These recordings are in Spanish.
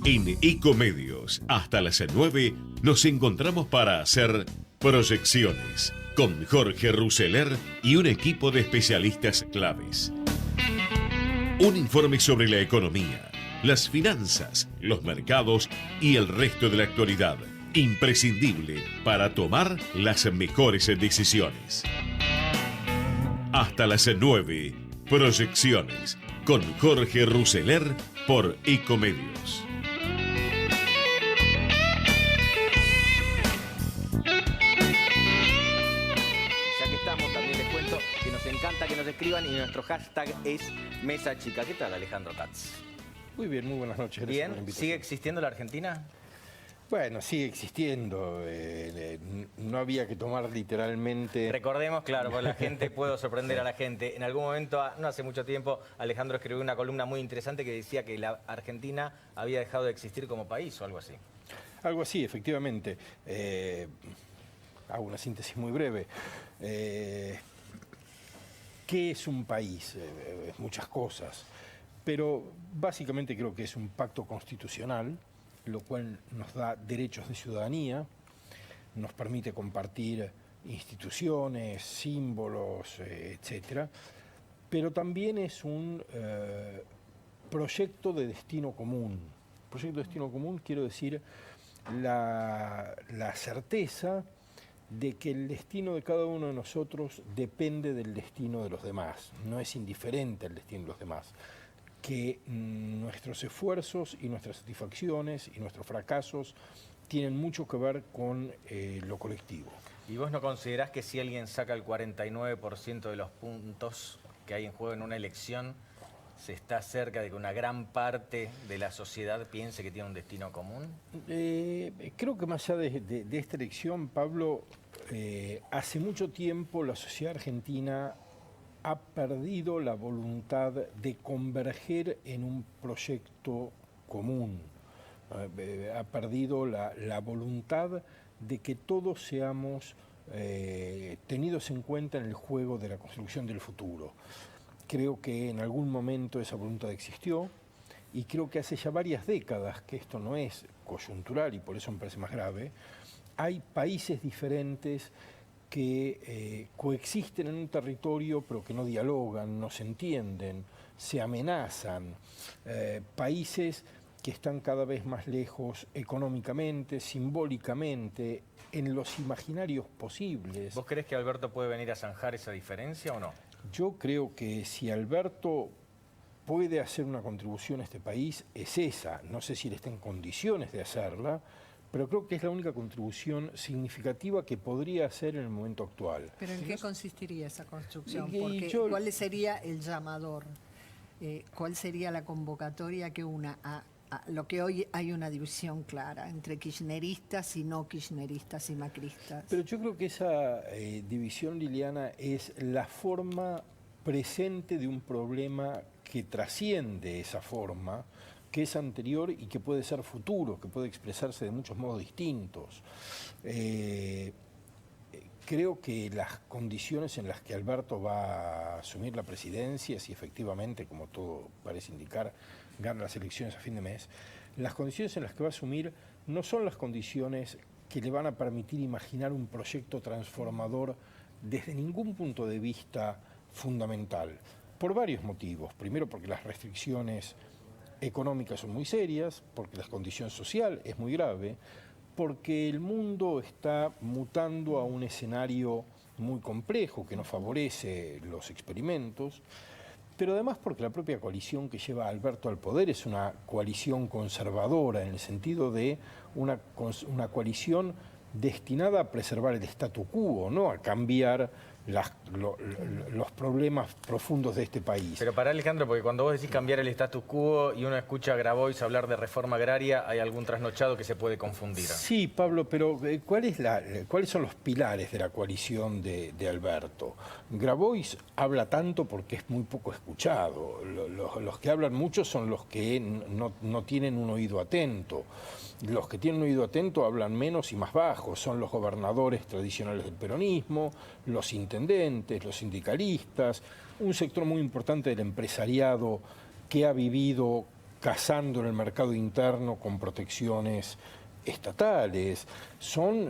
En Ecomedios, hasta las 9, nos encontramos para hacer proyecciones con Jorge Rousseler y un equipo de especialistas claves. Un informe sobre la economía, las finanzas, los mercados y el resto de la actualidad, imprescindible para tomar las mejores decisiones. Hasta las 9, proyecciones con Jorge Rousseler por Ecomedios. Que nos escriban y nuestro hashtag es Mesa Chica. ¿Qué tal, Alejandro Katz? Muy bien, muy buenas noches. Bien, ¿sigue existiendo la Argentina? Bueno, sigue existiendo. No había que tomar literalmente... Recordemos, claro, porque la gente, puedo sorprender a la gente. En algún momento, no hace mucho tiempo, Alejandro escribió una columna muy interesante que decía que la Argentina había dejado de existir como país o algo así. Algo así, efectivamente. Hago una síntesis muy breve. ¿Qué es un país? Muchas cosas, pero básicamente creo que es un pacto constitucional, lo cual nos da derechos de ciudadanía, nos permite compartir instituciones, símbolos, etcétera, pero también es un proyecto de destino común. Proyecto de destino común, quiero decir, la certeza de que el destino de cada uno de nosotros depende del destino de los demás, no es indiferente al destino de los demás, que nuestros esfuerzos y nuestras satisfacciones y nuestros fracasos tienen mucho que ver con lo colectivo. ¿Y vos no considerás que si alguien saca el 49% de los puntos que hay en juego en una elección, se está cerca de que una gran parte de la sociedad piense que tiene un destino común? Creo que más allá de esta elección, Pablo, hace mucho tiempo la sociedad argentina ha perdido la voluntad de converger en un proyecto común. Ha perdido la voluntad de que todos seamos tenidos en cuenta en el juego de la construcción del futuro. Creo que en algún momento esa voluntad existió y creo que hace ya varias décadas que esto no es coyuntural y por eso me parece más grave. Hay países diferentes que coexisten en un territorio pero que no dialogan, no se entienden, se amenazan. Países que están cada vez más lejos económicamente, simbólicamente, en los imaginarios posibles. ¿Vos creés que Alberto puede venir a zanjar esa diferencia o no? Yo creo que si Alberto puede hacer una contribución a este país, es esa. No sé si él está en condiciones de hacerla, pero creo que es la única contribución significativa que podría hacer en el momento actual. ¿Pero en qué consistiría esa construcción? Porque ¿cuál sería el llamador? ¿Cuál sería la convocatoria que una a lo que hoy hay una división clara entre kirchneristas y no kirchneristas y macristas? Pero yo creo que esa división, Liliana, es la forma presente de un problema que trasciende esa forma, que es anterior y que puede ser futuro, que puede expresarse de muchos modos distintos. Creo que las condiciones en las que Alberto va a asumir la presidencia, si efectivamente, como todo parece indicar, gana las elecciones a fin de mes, las condiciones en las que va a asumir no son las condiciones que le van a permitir imaginar un proyecto transformador desde ningún punto de vista fundamental, por varios motivos. Primero, porque las restricciones económicas son muy serias, porque la condición social es muy grave, porque el mundo está mutando a un escenario muy complejo que no favorece los experimentos, pero además porque la propia coalición que lleva a Alberto al poder es una coalición conservadora, en el sentido de una coalición destinada a preservar el statu quo, no a cambiar los problemas profundos de este país. Pero para Alejandro, porque cuando vos decís cambiar el status quo y uno escucha a Grabois hablar de reforma agraria, hay algún trasnochado que se puede confundir. Sí, Pablo, pero ¿cuáles son los pilares de la coalición de Alberto? Grabois habla tanto porque es muy poco escuchado. Los que hablan mucho son los que no tienen un oído atento. Los que tienen un oído atento hablan menos y más bajo. Son los gobernadores tradicionales del peronismo, los intendentes, los sindicalistas, un sector muy importante del empresariado que ha vivido cazando en el mercado interno con protecciones estatales, son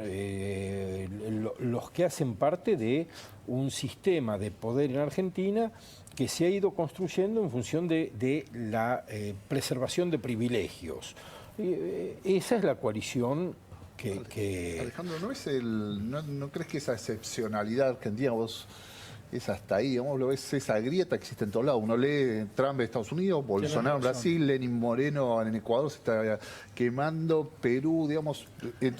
los que hacen parte de un sistema de poder en Argentina que se ha ido construyendo en función de la preservación de privilegios. Esa es la coalición que... Alejandro, ¿no crees que esa excepcionalidad argentina es hasta ahí? Digamos, lo ves, esa grieta que existe en todos lados. Uno lee Trump en Estados Unidos, Bolsonaro en Brasil, Lenín Moreno en Ecuador se está quemando, Perú, digamos,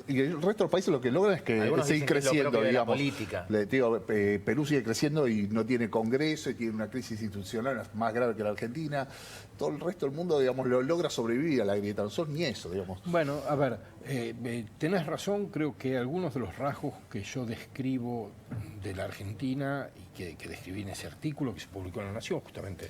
y el resto de los países lo que logran es que siguen creciendo, digamos. Política. Perú sigue creciendo y no tiene Congreso y tiene una crisis institucional más grave que la Argentina. Todo el resto del mundo, digamos, lo logra sobrevivir a la grieta. Nosotros ni eso, digamos. Bueno, a ver, tenés razón, creo que algunos de los rasgos que yo describo de la Argentina y que describí en ese artículo que se publicó en La Nación, justamente,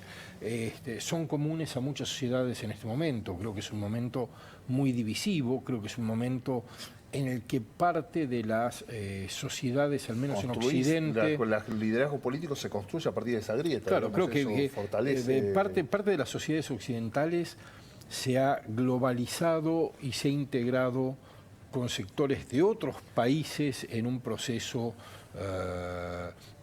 son comunes a muchas sociedades en este momento. Creo que es un momento muy divisivo, creo que es un momento en el que parte de las sociedades, al menos en Occidente... El liderazgo político se construye a partir de esa grieta. Claro, digamos, creo que fortalece... parte de las sociedades occidentales se ha globalizado y se ha integrado con sectores de otros países en un proceso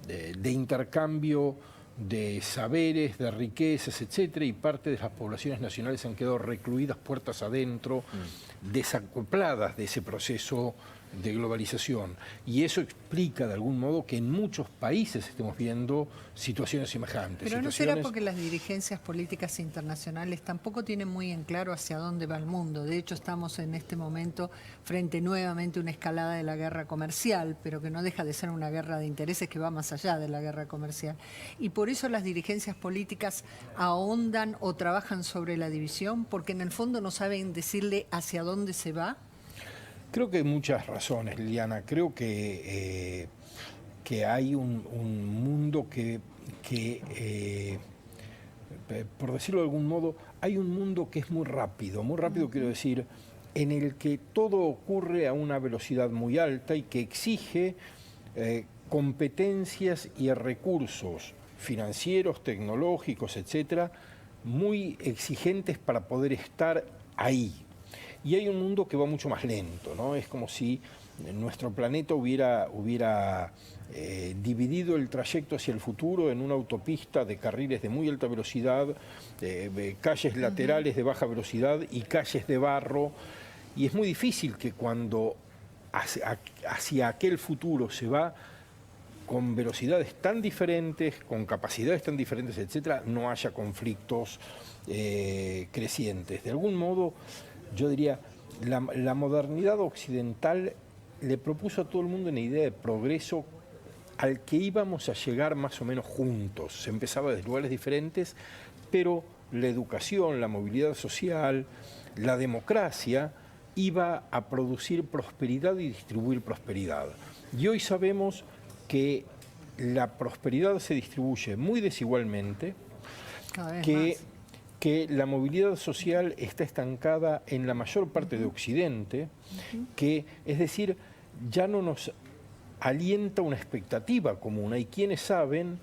de intercambio de saberes, de riquezas, etcétera, y parte de las poblaciones nacionales han quedado recluidas puertas adentro, desacopladas de ese proceso de globalización. Y eso explica de algún modo que en muchos países estemos viendo situaciones semejantes. Pero no será porque las dirigencias políticas internacionales tampoco tienen muy en claro hacia dónde va el mundo. De hecho, estamos en este momento frente nuevamente a una escalada de la guerra comercial, pero que no deja de ser una guerra de intereses que va más allá de la guerra comercial. Y por eso las dirigencias políticas ahondan o trabajan sobre la división, porque en el fondo no saben decirle hacia dónde se va. Creo que hay muchas razones, Liliana. Creo que hay un mundo que, por decirlo de algún modo, hay un mundo que es muy rápido quiero decir, en el que todo ocurre a una velocidad muy alta y que exige competencias y recursos financieros, tecnológicos, etcétera, muy exigentes para poder estar ahí. Y hay un mundo que va mucho más lento, ¿no? Es como si nuestro planeta hubiera dividido el trayecto hacia el futuro en una autopista de carriles de muy alta velocidad, calles laterales de baja velocidad y calles de barro. Y es muy difícil que cuando hacia aquel futuro se va con velocidades tan diferentes, con capacidades tan diferentes, etcétera, no haya conflictos crecientes. De algún modo, yo diría, la modernidad occidental le propuso a todo el mundo una idea de progreso al que íbamos a llegar más o menos juntos. Se empezaba desde lugares diferentes, pero la educación, la movilidad social, la democracia iba a producir prosperidad y distribuir prosperidad. Y hoy sabemos que la prosperidad se distribuye muy desigualmente, que la movilidad social está estancada en la mayor parte de Occidente, que, es decir, ya no nos alienta una expectativa común. Hay quienes saben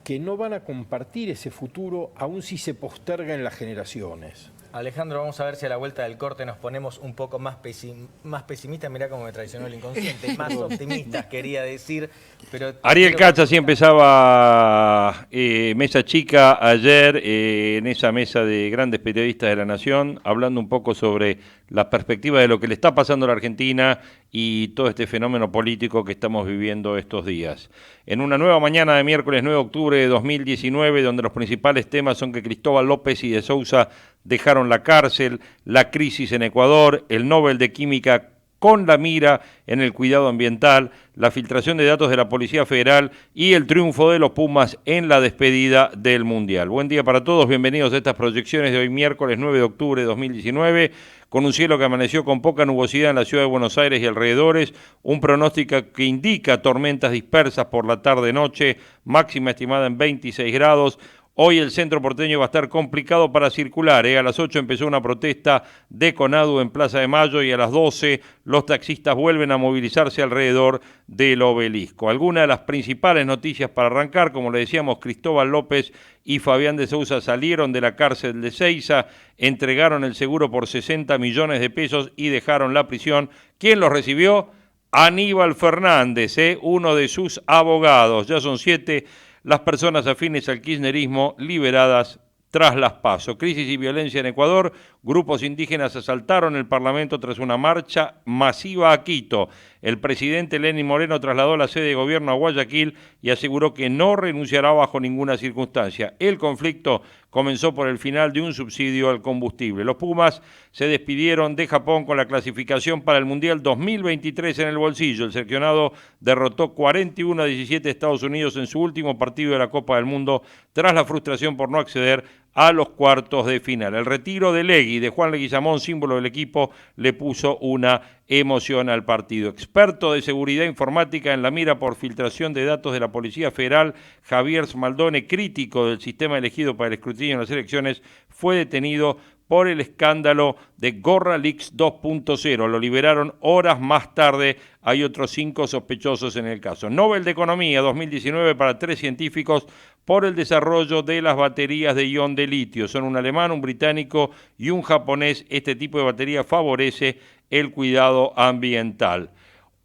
que no van a compartir ese futuro aun si se posterga en las generaciones. Alejandro, vamos a ver si a la vuelta del corte nos ponemos un poco más pesimistas. Mirá cómo me traicionó el inconsciente. Más optimistas, quería decir. Pero Ariel Katz así empezaba Mesa Chica ayer en esa mesa de grandes periodistas de La Nación, hablando un poco sobre la perspectiva de lo que le está pasando a la Argentina y todo este fenómeno político que estamos viviendo estos días. En una nueva mañana de miércoles 9 de octubre de 2019, donde los principales temas son que Cristóbal López y de Sousa dejaron la cárcel, la crisis en Ecuador, el Nobel de Química con la mira en el cuidado ambiental, la filtración de datos de la Policía Federal y el triunfo de los Pumas en la despedida del Mundial. Buen día para todos, bienvenidos a estas proyecciones de hoy miércoles 9 de octubre de 2019, con un cielo que amaneció con poca nubosidad en la ciudad de Buenos Aires y alrededores, un pronóstico que indica tormentas dispersas por la tarde-noche, máxima estimada en 26 grados, Hoy el centro porteño va a estar complicado para circular. A las 8 empezó una protesta de CONADU en Plaza de Mayo y a las 12 los taxistas vuelven a movilizarse alrededor del Obelisco. Algunas de las principales noticias para arrancar, como le decíamos, Cristóbal López y Fabián de Sousa salieron de la cárcel de Seiza, entregaron el seguro por 60 millones de pesos y dejaron la prisión. ¿Quién los recibió? Aníbal Fernández, uno de sus abogados. Ya son 7 las personas afines al kirchnerismo liberadas tras las PASO. Crisis y violencia en Ecuador. Grupos indígenas asaltaron el Parlamento tras una marcha masiva a Quito. El presidente Lenín Moreno trasladó la sede de gobierno a Guayaquil y aseguró que no renunciará bajo ninguna circunstancia. El conflicto comenzó por el final de un subsidio al combustible. Los Pumas se despidieron de Japón con la clasificación para el Mundial 2023 en el bolsillo. El seleccionado derrotó 41-17 a Estados Unidos en su último partido de la Copa del Mundo tras la frustración por no acceder a los cuartos de final. El retiro de Legui, de Juan Leguizamón, símbolo del equipo, le puso una emoción al partido. Experto de seguridad informática en la mira por filtración de datos de la Policía Federal, Javier Smaldone, crítico del sistema elegido para el escrutinio en las elecciones, fue detenido por el escándalo de Gorra Leaks 2.0. Lo liberaron horas más tarde. Hay otros 5 sospechosos en el caso. Nobel de Economía 2019 para 3 científicos por el desarrollo de las baterías de ion de litio. Son un alemán, un británico y un japonés. Este tipo de batería favorece el cuidado ambiental.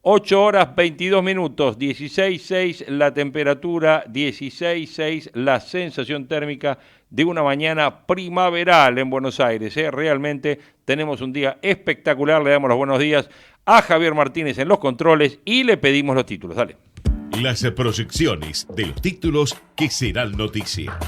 8 horas 22 minutos, 16.6 la temperatura, 16.6 la sensación térmica de una mañana primaveral en Buenos Aires. Realmente tenemos un día espectacular. Le damos los buenos días a Javier Martínez en los controles y le pedimos los títulos. Dale. Las proyecciones de los títulos que serán noticia.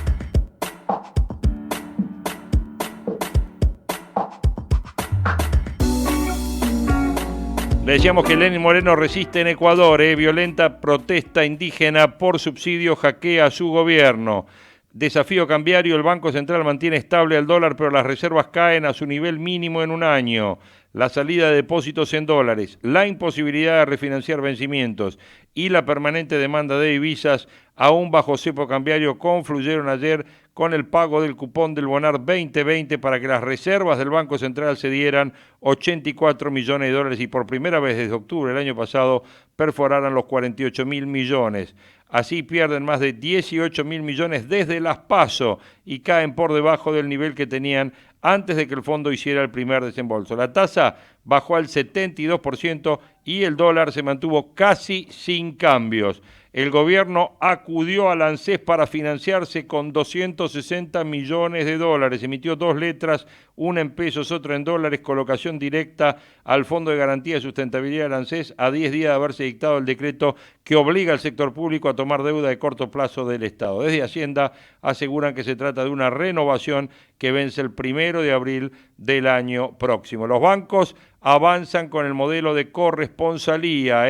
Le decíamos que Lenín Moreno resiste en Ecuador. Violenta protesta indígena por subsidio hackea a su gobierno. Desafío cambiario, el Banco Central mantiene estable el dólar, pero las reservas caen a su nivel mínimo en un año. La salida de depósitos en dólares, la imposibilidad de refinanciar vencimientos y la permanente demanda de divisas, aún bajo cepo cambiario, confluyeron ayer con el pago del cupón del Bonar 2020 para que las reservas del Banco Central se dieran 84 millones de dólares y por primera vez desde octubre del año pasado perforaran los 48.000 millones. Así pierden más de 18.000 millones desde las PASO y caen por debajo del nivel que tenían antes de que el fondo hiciera el primer desembolso. La tasa bajó al 72% y el dólar se mantuvo casi sin cambios. El gobierno acudió al ANSES para financiarse con 260 millones de dólares. Emitió 2 letras, una en pesos, otra en dólares, colocación directa al Fondo de Garantía de Sustentabilidad del ANSES a 10 días de haberse dictado el decreto que obliga al sector público a tomar deuda de corto plazo del Estado. Desde Hacienda aseguran que se trata de una renovación que vence el 1 de abril del año próximo. Los bancos avanzan con el modelo de corresponsalía,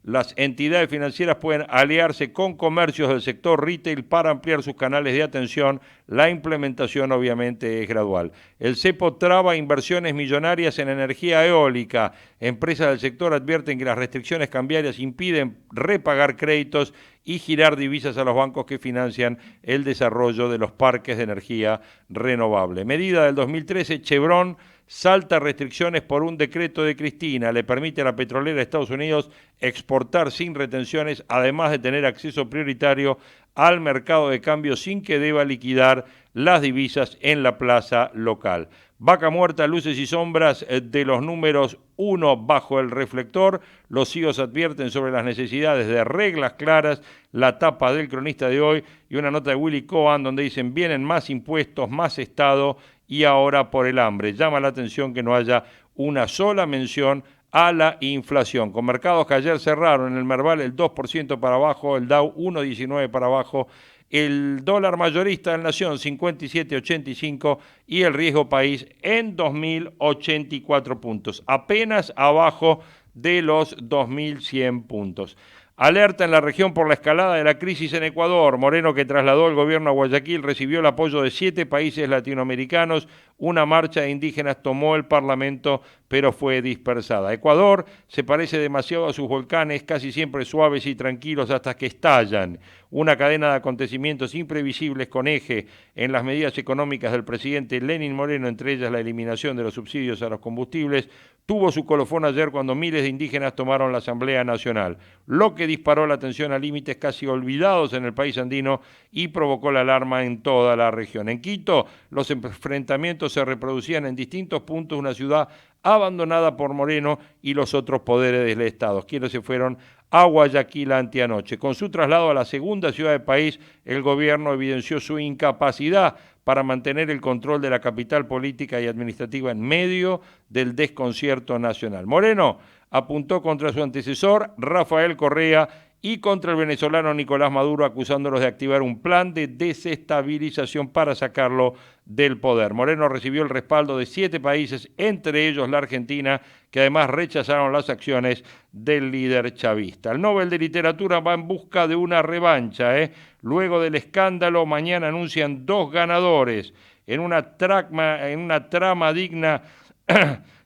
Las entidades financieras pueden aliarse con comercios del sector retail para ampliar sus canales de atención. La implementación obviamente es gradual. El cepo traba inversiones millonarias en energía eólica. Empresas del sector advierten que las restricciones cambiarias impiden repagar créditos y girar divisas a los bancos que financian el desarrollo de los parques de energía renovable. Medida del 2013, Chevron salta restricciones por un decreto de Cristina. Le permite a la petrolera de Estados Unidos exportar sin retenciones, además de tener acceso prioritario al mercado de cambio sin que deba liquidar las divisas en la plaza local. Vaca muerta, luces y sombras de los números 1 bajo el reflector. Los CEOs advierten sobre las necesidades de reglas claras. La tapa del cronista de hoy y una nota de Willy Cohen donde dicen vienen más impuestos, más Estado y ahora por el hambre. Llama la atención que no haya una sola mención a la inflación. Con mercados que ayer cerraron, en el Merval el 2% para abajo, el Dow 1,19 para abajo, el dólar mayorista del Nación 57,85 y el riesgo país en 2.084 puntos, apenas abajo de los 2.100 puntos. Alerta en la región por la escalada de la crisis en Ecuador. Moreno, que trasladó el gobierno a Guayaquil, recibió el apoyo de 7 países latinoamericanos. Una marcha de indígenas tomó el Parlamento, pero fue dispersada. Ecuador se parece demasiado a sus volcanes, casi siempre suaves y tranquilos hasta que estallan. una cadena de acontecimientos imprevisibles con eje en las medidas económicas del presidente Lenín Moreno, entre ellas la eliminación de los subsidios a los combustibles, tuvo su colofón ayer cuando miles de indígenas tomaron la Asamblea Nacional, lo que disparó la tensión a límites casi olvidados en el país andino y provocó la alarma en toda la región. En Quito, los enfrentamientos se reproducían en distintos puntos de una ciudad abandonada por Moreno y los otros poderes del Estado, quienes se fueron a Guayaquil anteanoche. Con su traslado a la segunda ciudad del país, el gobierno evidenció su incapacidad para mantener el control de la capital política y administrativa en medio del desconcierto nacional. Moreno apuntó contra su antecesor, Rafael Correa, y contra el venezolano Nicolás Maduro, acusándolos de activar un plan de desestabilización para sacarlo del poder. Moreno recibió el respaldo de 7 países, entre ellos la Argentina, que además rechazaron las acciones del líder chavista. El Nobel de Literatura va en busca de una revancha. Luego del escándalo, mañana anuncian 2 ganadores. En una trama digna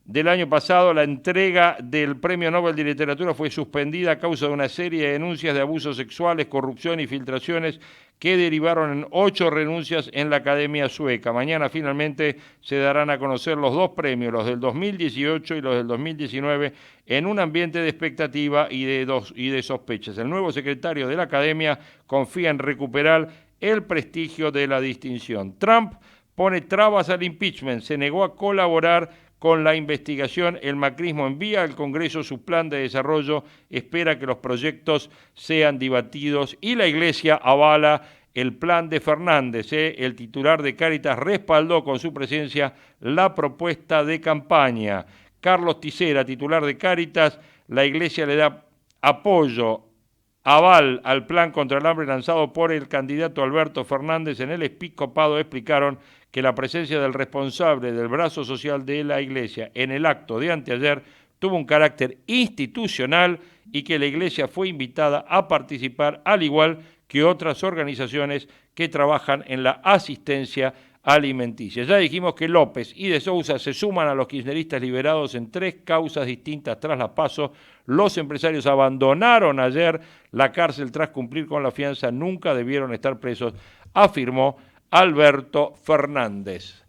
del año pasado, la entrega del Premio Nobel de Literatura fue suspendida a causa de una serie de denuncias de abusos sexuales, corrupción y filtraciones que derivaron en 8 renuncias en la Academia Sueca. Mañana finalmente se darán a conocer los 2 premios, los del 2018 y los del 2019, en un ambiente de expectativa y de sospechas. El nuevo secretario de la Academia confía en recuperar el prestigio de la distinción. Trump pone trabas al impeachment, se negó a colaborar con la investigación. El macrismo envía al Congreso su plan de desarrollo, espera que los proyectos sean debatidos y la Iglesia avala el plan de Fernández. El titular de Cáritas respaldó con su presencia la propuesta de campaña. Carlos Tisera, titular de Cáritas, la Iglesia le da aval al plan contra el hambre lanzado por el candidato Alberto Fernández. En el episcopado explicaron que la presencia del responsable del brazo social de la Iglesia en el acto de anteayer tuvo un carácter institucional y que la Iglesia fue invitada a participar, al igual que otras organizaciones que trabajan en la asistencia alimenticia. Ya dijimos que López y de Sousa se suman a los kirchneristas liberados en 3 causas distintas tras la PASO. Los empresarios abandonaron ayer la cárcel tras cumplir con la fianza, nunca debieron estar presos, afirmó Alberto Fernández.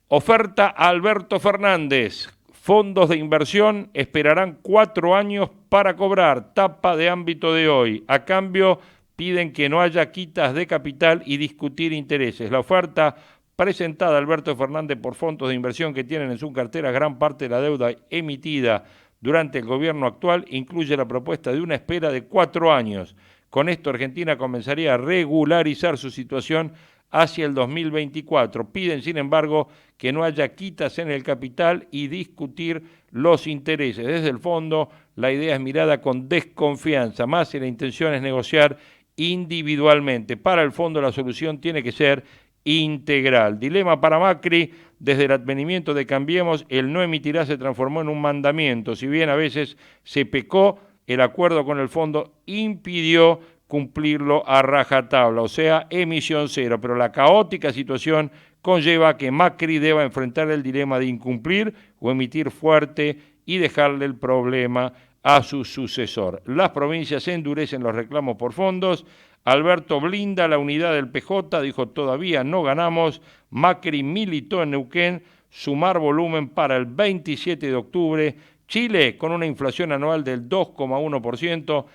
Oferta a Alberto Fernández. Fondos de inversión esperarán 4 años para cobrar. Tapa de Ámbito de hoy. A cambio, piden que no haya quitas de capital y discutir intereses. La oferta presentada a Alberto Fernández por fondos de inversión que tienen en su cartera gran parte de la deuda emitida durante el gobierno actual incluye la propuesta de una espera de 4 años. Con esto, Argentina comenzaría a regularizar su situación hacia el 2024. Piden, sin embargo, que no haya quitas en el capital y discutir los intereses. Desde el fondo, la idea es mirada con desconfianza, más si la intención es negociar individualmente. Para el fondo, la solución tiene que ser integral. Dilema para Macri: desde el advenimiento de Cambiemos, el no emitirá se transformó en un mandamiento. Si bien a veces se pecó, el acuerdo con el fondo impidió cumplirlo a rajatabla, o sea, emisión cero. Pero la caótica situación conlleva a que Macri deba enfrentar el dilema de incumplir o emitir fuerte y dejarle el problema a su sucesor. Las provincias endurecen los reclamos por fondos. Alberto blinda la unidad del PJ, dijo todavía no ganamos. Macri militó en Neuquén, sumar volumen para el 27 de octubre. Chile con una inflación anual del 2,1%.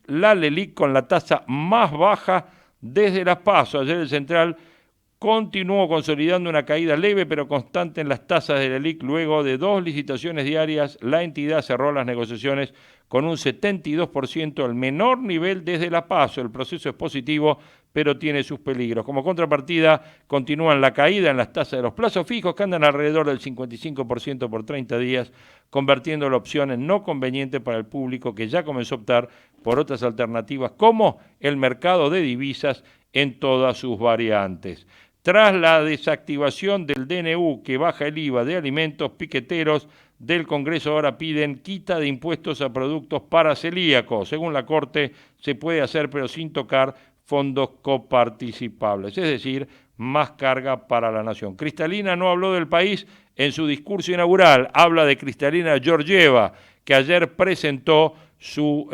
La LELIC con la tasa más baja desde las PASO. Ayer el Central continuó consolidando una caída leve pero constante en las tasas de la LELIC. Luego de 2 licitaciones diarias, la entidad cerró las negociaciones con un 72%, el menor nivel desde la PASO. El proceso es positivo, pero tiene sus peligros. Como contrapartida, continúan la caída en las tasas de los plazos fijos, que andan alrededor del 55% por 30 días, convirtiendo la opción en no conveniente para el público que ya comenzó a optar por otras alternativas, como el mercado de divisas en todas sus variantes. Tras la desactivación del DNU que baja el IVA de alimentos, piqueteros del Congreso ahora piden quita de impuestos a productos para celíacos. Según la Corte, se puede hacer pero sin tocar fondos coparticipables, es decir, más carga para la nación. Kristalina no habló del país en su discurso inaugural, habla de Kristalina Georgieva, que ayer presentó su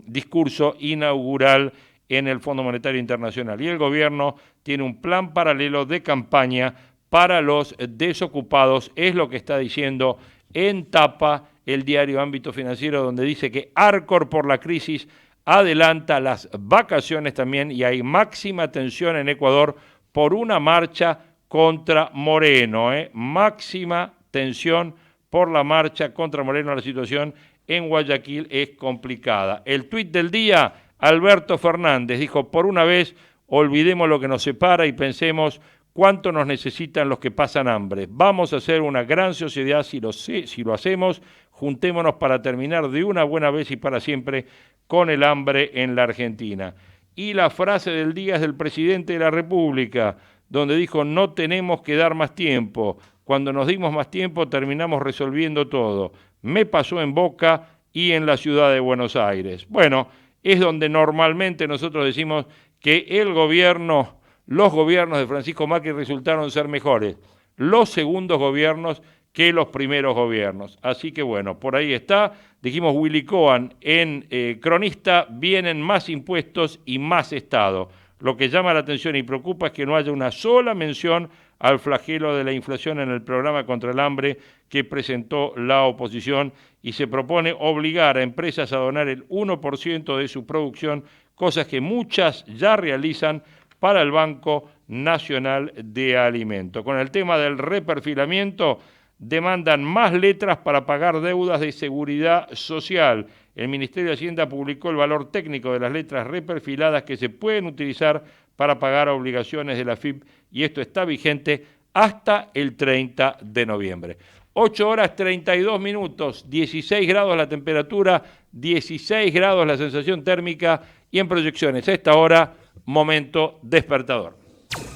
discurso inaugural en el Fondo Monetario Internacional. Y el gobierno tiene un plan paralelo de campaña para los desocupados, es lo que está diciendo en tapa el diario Ámbito Financiero, donde dice que Arcor por la crisis adelanta las vacaciones también y hay máxima tensión en Ecuador por una marcha contra Moreno. Máxima tensión por la marcha contra Moreno. La situación en Guayaquil es complicada. El tuit del día, Alberto Fernández, dijo: por una vez olvidemos lo que nos separa y pensemos cuánto nos necesitan los que pasan hambre. Vamos a hacer una gran sociedad si lo hacemos. Juntémonos para terminar de una buena vez y para siempre con el hambre en la Argentina. Y la frase del día es del presidente de la República, donde dijo: no tenemos que dar más tiempo. Cuando nos dimos más tiempo terminamos resolviendo todo. Me pasó en Boca y en la ciudad de Buenos Aires. Bueno, es donde normalmente nosotros decimos que los gobiernos de Francisco Macri resultaron ser mejores, los segundos gobiernos que los primeros gobiernos. Así que bueno, por ahí está. Dijimos Willy Cohen en Cronista: vienen más impuestos y más Estado. Lo que llama la atención y preocupa es que no haya una sola mención al flagelo de la inflación en el programa contra el hambre que presentó la oposición, y se propone obligar a empresas a donar el 1% de su producción, cosas que muchas ya realizan para el Banco Nacional de Alimentos. Con el tema del reperfilamiento, demandan más letras para pagar deudas de seguridad social. El Ministerio de Hacienda publicó el valor técnico de las letras reperfiladas que se pueden utilizar para pagar obligaciones de la AFIP, y esto está vigente hasta el 30 de noviembre. 8 horas 32 minutos, 16 grados la temperatura, 16 grados la sensación térmica, y en proyecciones a esta hora, momento despertador.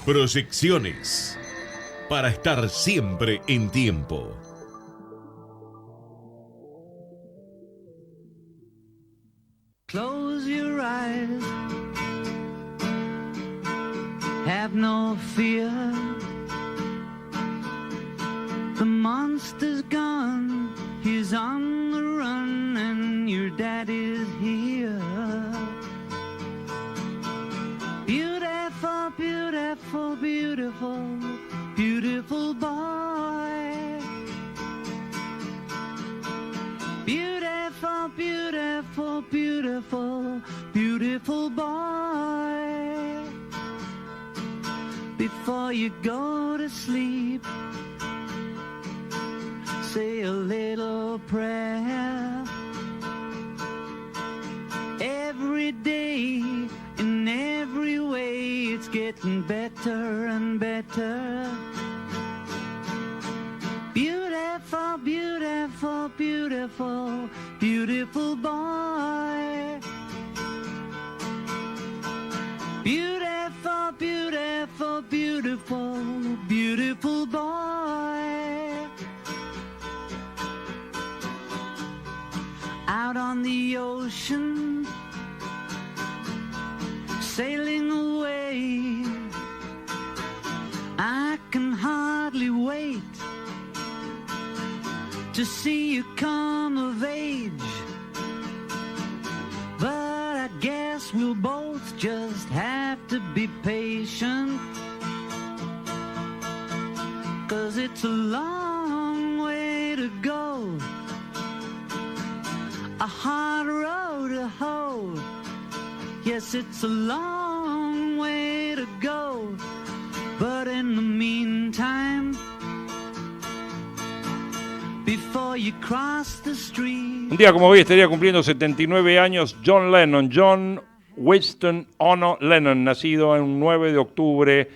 Proyecciones, para estar siempre en tiempo. Close your eyes, have no fear. The monster's gone, he's on the run, and your daddy's here. Beautiful, beautiful, beautiful, beautiful boy. Beautiful, beautiful, beautiful, beautiful boy. Before you go to sleep, say a little prayer. Every day, in every way, it's getting better and better. Beautiful, beautiful, beautiful, beautiful boy. Beautiful, beautiful, beautiful, beautiful boy. Out on the ocean, sailing away, I can hardly wait to see you come of age. But I guess we'll both just have to be patient, 'cause it's a long way to go, a hard road to hoe. Yes, it's a long way to go, but in the meantime, before you cross the street. Un día como hoy estaría cumpliendo 79 años John Lennon, John Winston Ono Lennon, nacido en 9 de octubre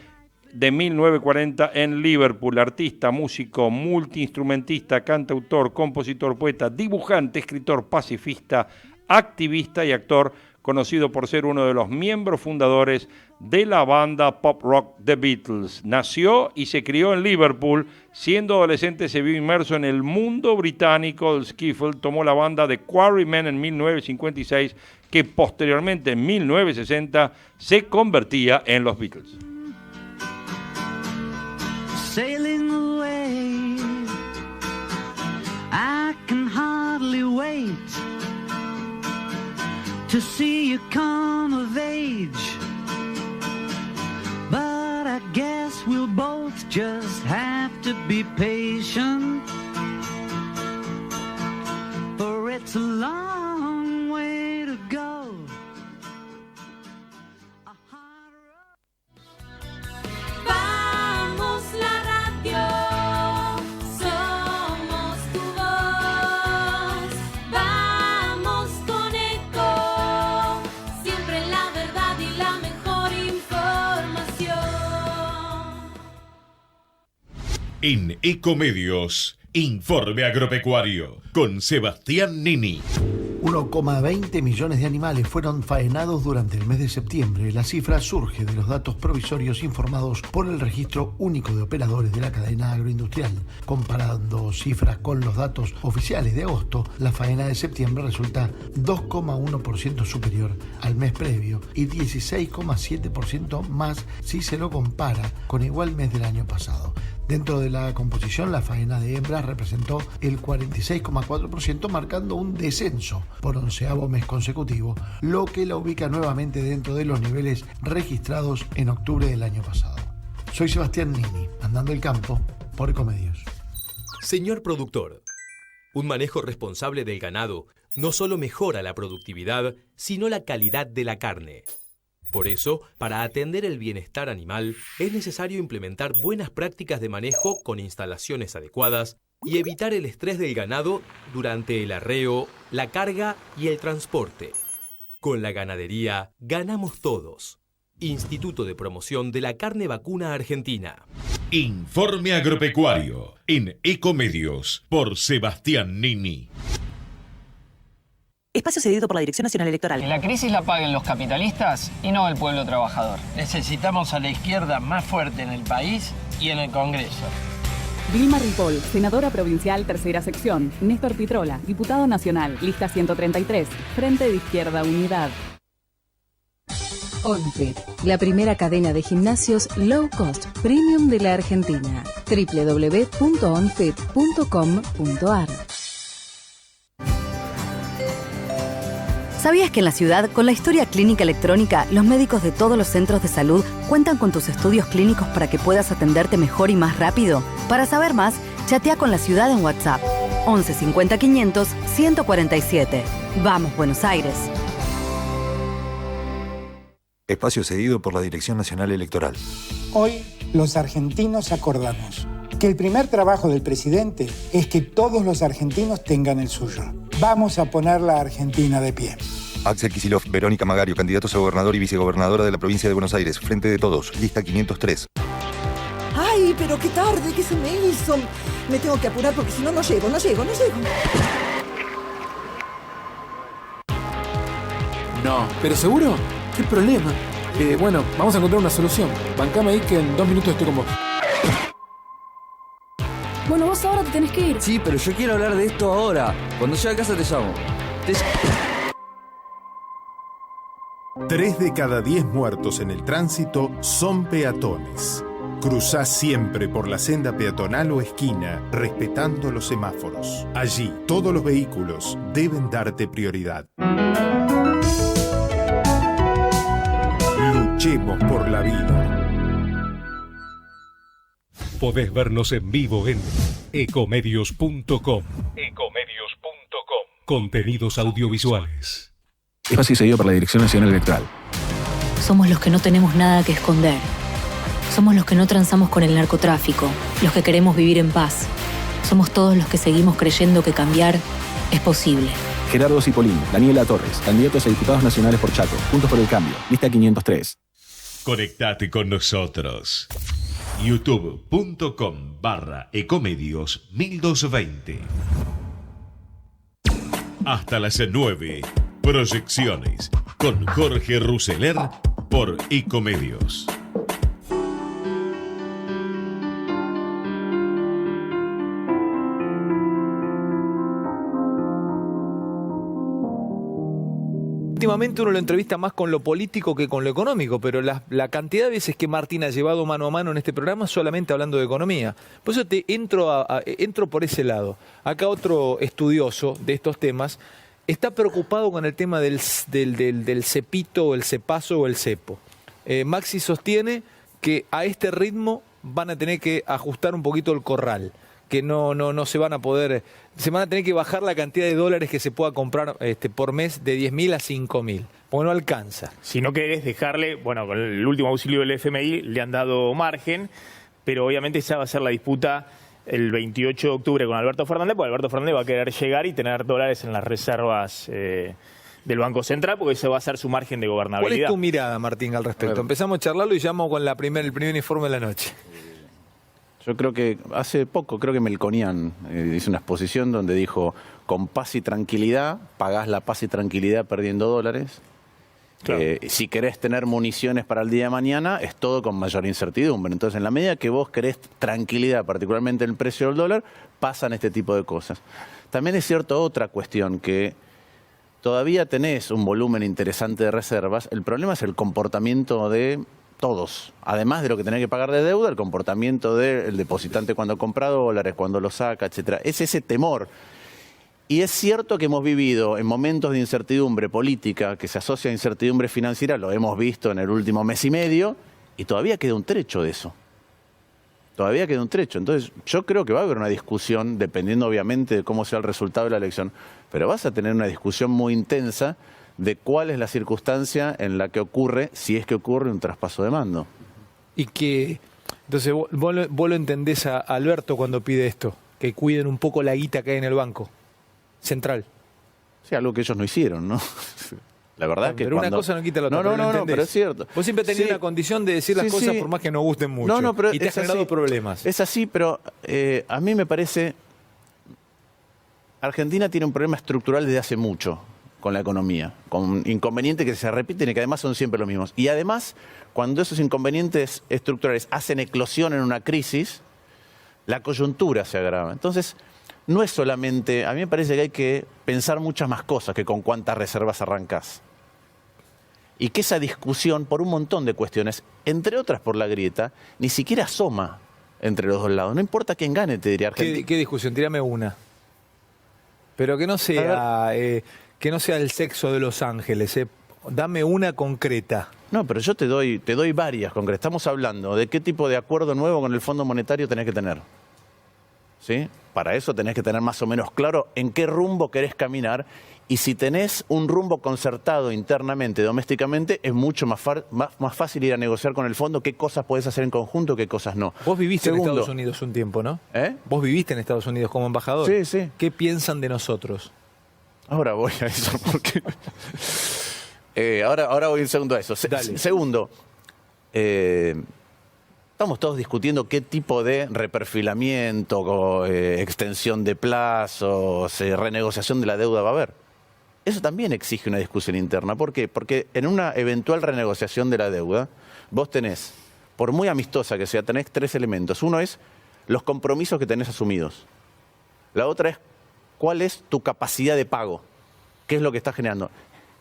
de 1940 en Liverpool, artista, músico, multiinstrumentista, cantautor, compositor, poeta, dibujante, escritor, pacifista, activista y actor, conocido por ser uno de los miembros fundadores de la banda pop rock The Beatles. Nació y se crió en Liverpool. Siendo adolescente se vio inmerso en el mundo británico del skiffle. Tomó la banda The Quarrymen en 1956, que posteriormente en 1960 se convertía en los Beatles. Sailing away, I can hardly wait to see you come of age. But I guess we'll both just have to be patient. For it's a long way to go. Vamos la radio, somos tu voz. Vamos con Eco, siempre la verdad y la mejor información. En Ecomedios, Informe Agropecuario, con Sebastián Nini. 1,20 millones de animales fueron faenados durante el mes de septiembre. La cifra surge de los datos provisorios informados por el Registro Único de Operadores de la Cadena Agroindustrial. Comparando cifras con los datos oficiales de agosto, la faena de septiembre resulta 2,1% superior al mes previo y 16,7% más si se lo compara con igual mes del año pasado. Dentro de la composición, la faena de hembras representó el 46,4%, marcando un descenso por 11º mes consecutivo, lo que la ubica nuevamente dentro de los niveles registrados en octubre del año pasado. Soy Sebastián Nini, andando el campo por Ecomedios. Señor productor, un manejo responsable del ganado no solo mejora la productividad, sino la calidad de la carne. Por eso, para atender el bienestar animal, es necesario implementar buenas prácticas de manejo con instalaciones adecuadas y evitar el estrés del ganado durante el arreo, la carga y el transporte. Con la ganadería, ganamos todos. Instituto de Promoción de la Carne Vacuna Argentina. Informe Agropecuario, en Ecomedios, por Sebastián Nini. Espacio cedido por la Dirección Nacional Electoral. Que la crisis la paguen los capitalistas y no el pueblo trabajador. Necesitamos a la izquierda más fuerte en el país y en el Congreso. Vilma Ripoll, senadora provincial, tercera sección. Néstor Pitrola, diputado nacional, lista 133, Frente de Izquierda Unidad. OnFit, la primera cadena de gimnasios low cost premium de la Argentina. www.onfit.com.ar. ¿Sabías que en la ciudad, con la historia clínica electrónica, los médicos de todos los centros de salud cuentan con tus estudios clínicos para que puedas atenderte mejor y más rápido? Para saber más, chatea con la ciudad en WhatsApp. 11 50 500 147. Vamos, Buenos Aires. Espacio cedido por la Dirección Nacional Electoral. Hoy, los argentinos acordamos que el primer trabajo del presidente es que todos los argentinos tengan el suyo. Vamos a poner la Argentina de pie. Axel Kicillof, Verónica Magario, candidatos a gobernador y vicegobernadora de la provincia de Buenos Aires. Frente de Todos, lista 503. ¡Ay, pero qué tarde! ¿Qué se me hizo? Me tengo que apurar porque si no, no llego. No. ¿Pero seguro? ¿Qué problema? Bueno, vamos a encontrar una solución. Bancame ahí que en 2 minutos estoy con vos. Bueno, vos ahora te tenés que ir. Sí, pero yo quiero hablar de esto ahora. Cuando llegue a casa te llamo. 3 de cada 10 muertos en el tránsito son peatones. Cruzá siempre por la senda peatonal o esquina, respetando los semáforos. Allí, todos los vehículos deben darte prioridad. Luchemos por la vida. Podés vernos en vivo en ecomedios.com. Contenidos audiovisuales. Espacio cedido por la Dirección Nacional Electoral. Somos los que no tenemos nada que esconder. Somos los que no transamos con el narcotráfico, los que queremos vivir en paz. Somos todos los que seguimos creyendo que cambiar es posible. Gerardo Cipollini, Daniela Torres, candidatos a diputados nacionales por Chaco. Juntos por el Cambio, lista 503. Conectate con nosotros. youtube.com/ecomedios1220. Hasta las 9. Proyecciones con Jorge Ruseler por Ecomedios. Últimamente uno lo entrevista más con lo político que con lo económico, pero la cantidad de veces que Martín ha llevado mano a mano en este programa solamente hablando de economía. Por eso entro por ese lado. Acá otro estudioso de estos temas está preocupado con el tema del cepito o el cepazo o el cepo. Maxi sostiene que a este ritmo van a tener que ajustar un poquito el corral, que no se van a poder, se van a tener que bajar la cantidad de dólares que se pueda comprar por mes de 10.000 a 5.000, porque no alcanza. Si no querés dejarle, bueno, con el último auxilio del FMI le han dado margen, pero obviamente esa va a ser la disputa el 28 de octubre con Alberto Fernández, porque Alberto Fernández va a querer llegar y tener dólares en las reservas del Banco Central, porque ese va a ser su margen de gobernabilidad. ¿Cuál es tu mirada, Martín, al respecto? Empezamos a charlarlo y llamamos con el primer informe de la noche. Yo creo que hace poco, creo que Melconian hizo una exposición donde dijo, con paz y tranquilidad, pagás la paz y tranquilidad perdiendo dólares. Claro. Si querés tener municiones para el día de mañana, es todo con mayor incertidumbre. Entonces, en la medida que vos querés tranquilidad, particularmente en el precio del dólar, pasan este tipo de cosas. También es cierto otra cuestión, que todavía tenés un volumen interesante de reservas. El problema es el comportamiento de todos. Además de lo que tenés que pagar de deuda, el comportamiento del depositante cuando compra dólares, cuando los saca, etcétera. Es ese temor. Y es cierto que hemos vivido en momentos de incertidumbre política que se asocia a incertidumbre financiera, lo hemos visto en el último mes y medio, y todavía queda un trecho de eso. Todavía queda un trecho. Entonces, yo creo que va a haber una discusión, dependiendo obviamente de cómo sea el resultado de la elección, pero vas a tener una discusión muy intensa de cuál es la circunstancia en la que ocurre, si es que ocurre, un traspaso de mando. Y que, entonces, vos lo entendés a Alberto cuando pide esto, que cuiden un poco la guita que hay en el Banco Central. Sí, algo que ellos no hicieron, ¿no? La verdad que pero una cosa no quita la otra. No, pero es cierto. Vos siempre tenés la condición de decir las cosas por más que no gusten mucho. No, pero y te has generado problemas. Es así, pero a mí me parece... Argentina tiene un problema estructural desde hace mucho con la economía, con inconvenientes que se repiten y que además son siempre los mismos. Y además, cuando esos inconvenientes estructurales hacen eclosión en una crisis, la coyuntura se agrava. Entonces, no es solamente... A mí me parece que hay que pensar muchas más cosas que con cuántas reservas arrancás. Y que esa discusión, por un montón de cuestiones, entre otras por la grieta, ni siquiera asoma entre los dos lados. No importa quién gane, te diría Argentina. ¿Qué discusión? Tírame una. Pero que no sea el sexo de los ángeles. Dame una concreta. No, pero yo te doy varias concretas. Estamos hablando de qué tipo de acuerdo nuevo con el Fondo Monetario tenés que tener. ¿Sí? Para eso tenés que tener más o menos claro en qué rumbo querés caminar, y si tenés un rumbo concertado internamente, domésticamente, es mucho más fácil ir a negociar con el fondo qué cosas podés hacer en conjunto, qué cosas no. Vos viviste en Estados Unidos un tiempo, ¿no? Vos viviste en Estados Unidos como embajador. Sí, sí. ¿Qué piensan de nosotros? Ahora voy a eso, porque... ahora voy un segundo a eso. Segundo, estamos todos discutiendo qué tipo de reperfilamiento, extensión de plazos, renegociación de la deuda va a haber. Eso también exige una discusión interna. ¿Por qué? Porque en una eventual renegociación de la deuda, vos tenés, por muy amistosa que sea, tenés tres elementos. Uno es los compromisos que tenés asumidos. La otra es cuál es tu capacidad de pago, qué es lo que estás generando.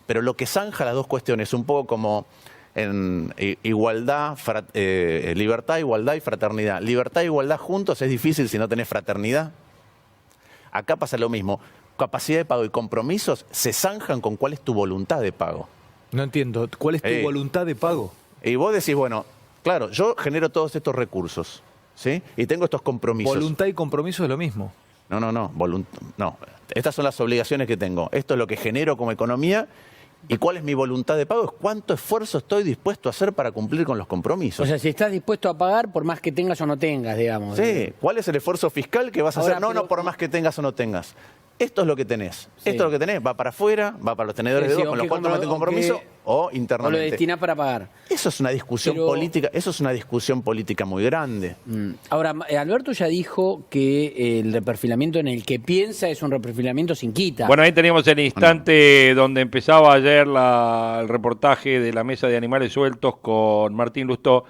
Pero lo que zanja las dos cuestiones, un poco como en igualdad, libertad, igualdad y fraternidad. Libertad e igualdad juntos es difícil si no tenés fraternidad. Acá pasa lo mismo. Capacidad de pago y compromisos se zanjan con cuál es tu voluntad de pago. No entiendo. ¿Cuál es tu voluntad de pago? Y vos decís, bueno, claro, yo genero todos estos recursos, ¿sí? Y tengo estos compromisos. Voluntad y compromiso es lo mismo. No. No. Estas son las obligaciones que tengo. Esto es lo que genero como economía. ¿Y cuál es mi voluntad de pago? Es cuánto esfuerzo estoy dispuesto a hacer para cumplir con los compromisos. O sea, si estás dispuesto a pagar por más que tengas o no tengas, digamos. Sí. ¿Cuál es el esfuerzo fiscal que vas a hacer? No por más que tengas o no tengas. Esto es lo que tenés. Sí. Esto es lo que tenés. Va para afuera, va para los tenedores de deuda con los cuales tomaste compromiso, o internamente. O lo destinás para pagar. Eso es una discusión política. Eso es una discusión política muy grande. Ahora, Alberto ya dijo que el reperfilamiento en el que piensa es un reperfilamiento sin quita. Bueno, ahí teníamos el instante donde empezaba ayer el reportaje de la Mesa de Animales Sueltos con Martín Lustó.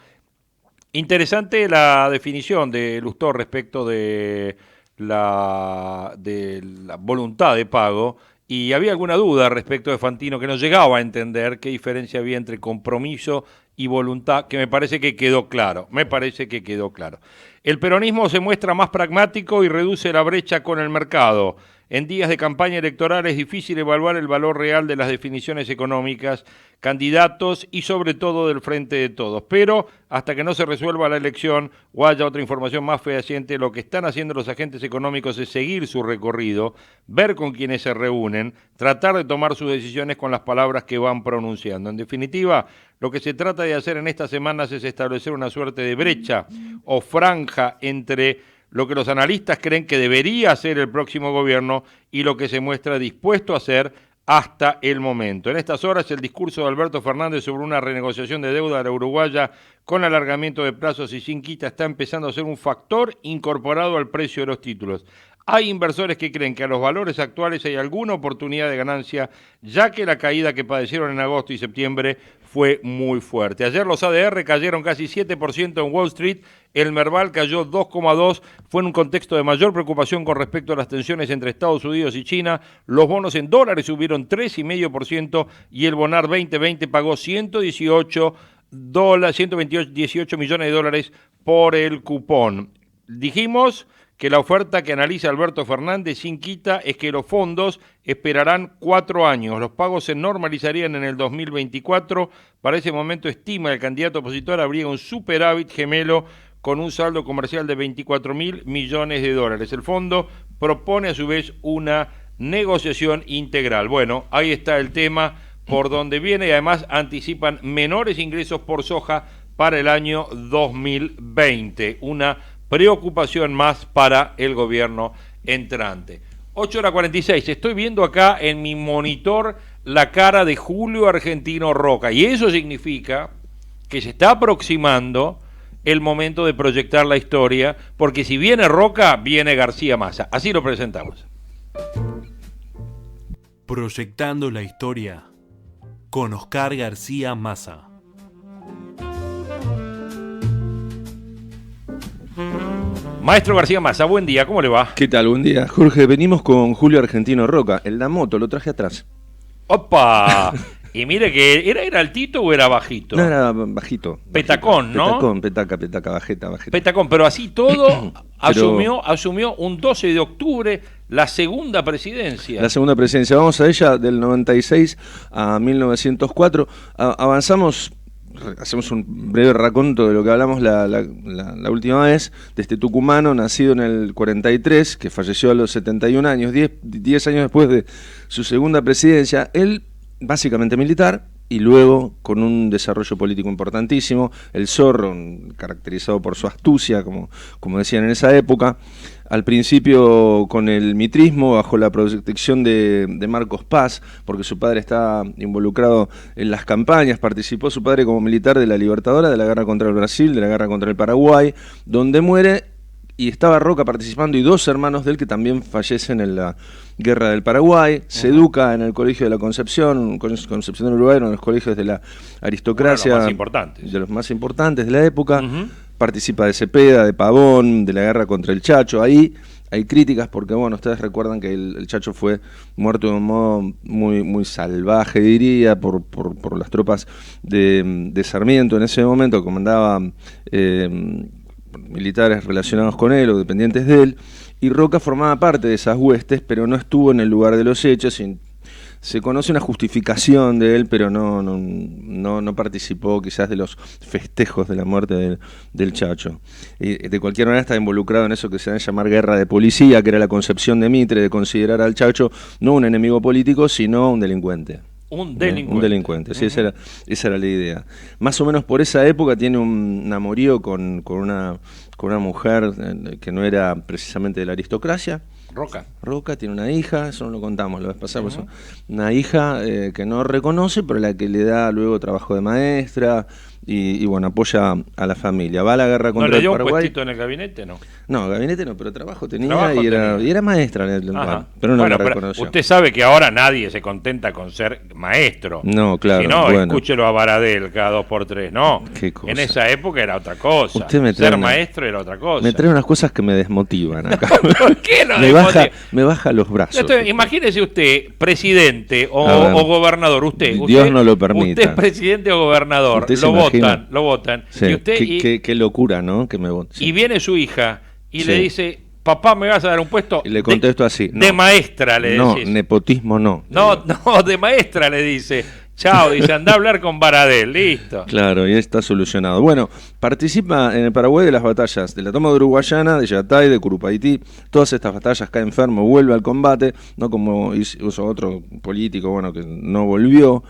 Interesante la definición de Lustó respecto de la voluntad de pago, y había alguna duda respecto de Fantino que no llegaba a entender qué diferencia había entre compromiso y voluntad, que me parece que quedó claro. El peronismo se muestra más pragmático y reduce la brecha con el mercado. En días de campaña electoral es difícil evaluar el valor real de las definiciones económicas, candidatos y sobre todo del Frente de Todos. Pero hasta que no se resuelva la elección o haya otra información más fehaciente, lo que están haciendo los agentes económicos es seguir su recorrido, ver con quienes se reúnen, tratar de tomar sus decisiones con las palabras que van pronunciando. En definitiva, lo que se trata de hacer en estas semanas es establecer una suerte de brecha o franja entre lo que los analistas creen que debería hacer el próximo gobierno y lo que se muestra dispuesto a hacer hasta el momento. En estas horas, el discurso de Alberto Fernández sobre una renegociación de deuda de la uruguaya con alargamiento de plazos y sin quita está empezando a ser un factor incorporado al precio de los títulos. Hay inversores que creen que a los valores actuales hay alguna oportunidad de ganancia, ya que la caída que padecieron en agosto y septiembre fue muy fuerte. Ayer los ADR cayeron casi 7% en Wall Street, el Merval cayó 2,2%, fue en un contexto de mayor preocupación con respecto a las tensiones entre Estados Unidos y China. Los bonos en dólares subieron 3,5% y el Bonar 2020 pagó 118 millones de dólares por el cupón. Dijimos que la oferta que analiza Alberto Fernández sin quita es que los fondos esperarán 4 años. Los pagos se normalizarían en el 2024. Para ese momento estima el candidato opositor habría un superávit gemelo con un saldo comercial de 24.000 millones de dólares. El fondo propone a su vez una negociación integral. Bueno, ahí está el tema por donde viene y además anticipan menores ingresos por soja para el año 2020. Una preocupación más para el gobierno entrante. 8:46, estoy viendo acá en mi monitor la cara de Julio Argentino Roca y eso significa que se está aproximando el momento de proyectar la historia, porque si viene Roca, viene García Massa. Así lo presentamos. Proyectando la historia con Oscar García Massa. Maestro García Massa, buen día, ¿cómo le va? ¿Qué tal? Buen día, Jorge. Venimos con Julio Argentino Roca, el da moto, lo traje atrás. ¡Opa! Y mire que, ¿era altito o era bajito? No, era bajito. Petacón, ¿no? Petacón, petaca, bajeta. Petacón, pero así todo asumió un 12 de octubre la segunda presidencia. La segunda presidencia, vamos a ella del 96 a 1904. Avanzamos. Hacemos un breve raconto de lo que hablamos la última vez, de este tucumano nacido en el 43, que falleció a los 71 años, 10 años después de su segunda presidencia. Él, básicamente militar, y luego con un desarrollo político importantísimo, el Zorro, caracterizado por su astucia, como decían en esa época, al principio con el mitrismo, bajo la protección de Marcos Paz, porque su padre está involucrado en las campañas, participó su padre como militar de la Libertadora, de la guerra contra el Brasil, de la guerra contra el Paraguay, donde muere, y estaba Roca participando, y 2 hermanos de él que también fallecen en la guerra del Paraguay. Se educa en el Colegio de la Concepción del Uruguay, uno de los colegios de la aristocracia, uno de los más importantes. De los más importantes de la época. Participa de Cepeda, de Pavón, de la guerra contra el Chacho. Ahí hay críticas porque, bueno, ustedes recuerdan que el Chacho fue muerto de un modo muy, muy salvaje, diría, por las tropas de Sarmiento. En ese momento comandaba militares relacionados con él o dependientes de él, y Roca formaba parte de esas huestes, pero no estuvo en el lugar de los hechos. Se conoce una justificación de él, pero no participó quizás de los festejos de la muerte del Chacho. Y de cualquier manera está involucrado en eso que se va a llamar guerra de policía, que era la concepción de Mitre de considerar al Chacho no un enemigo político, sino un delincuente. Un delincuente. Un delincuente, sí, esa era la idea. Más o menos por esa época tiene un amorío con una mujer que no era precisamente de la aristocracia. Roca tiene una hija, eso no lo contamos la vez pasada, una hija que no reconoce, pero la que le da luego trabajo de maestra y bueno, apoya a la familia. Va a la guerra contra el Paraguay. ¿No le dio un puestito en el gabinete, no? No, gabinete no, pero trabajo tenía, y era maestra en el lugar, pero no la reconoció. Usted sabe que ahora nadie se contenta con ser maestro. No, claro. Si no, escúchelo a Baradel cada 2x3, no. Qué cosa. En esa época era otra cosa. Ser maestro era otra cosa. Me trae unas cosas que me desmotivan acá. ¿Por qué no me baja los brazos. Entonces, imagínese usted, presidente o gobernador, usted Dios no lo permita. Usted es presidente o gobernador, lo votan. Sí, Y usted qué locura, ¿no? Que me voten. Y viene su hija y le dice, papá, ¿me vas a dar un puesto? Y le contesto así. De maestra, le no, decís. nepotismo no. No, de maestra le dice. Chao, dice, anda a hablar con Baradel, listo. Claro, y está solucionado. Bueno, participa en el Paraguay de las batallas de la toma de Uruguayana, de Yatay, de Curupaití. Todas estas batallas cae enfermo, vuelve al combate, no como hizo otro político, bueno, que no volvió.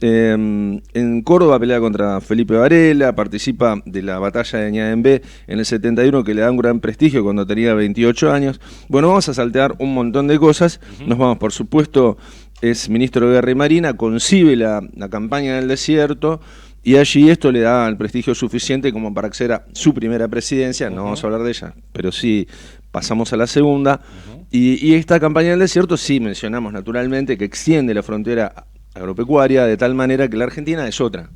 En Córdoba pelea contra Felipe Varela, participa de la batalla de Ñaembé en el 71, que le da un gran prestigio cuando tenía 28 años. Bueno, vamos a saltear un montón de cosas. Nos vamos, por supuesto, es ministro de Guerra y Marina, concibe la campaña en el desierto, y allí esto le da el prestigio suficiente como para acceder a su primera presidencia. No vamos a hablar de ella, pero sí pasamos a la segunda. Y esta campaña en el desierto sí mencionamos naturalmente que extiende la frontera agropecuaria de tal manera que la Argentina es otra,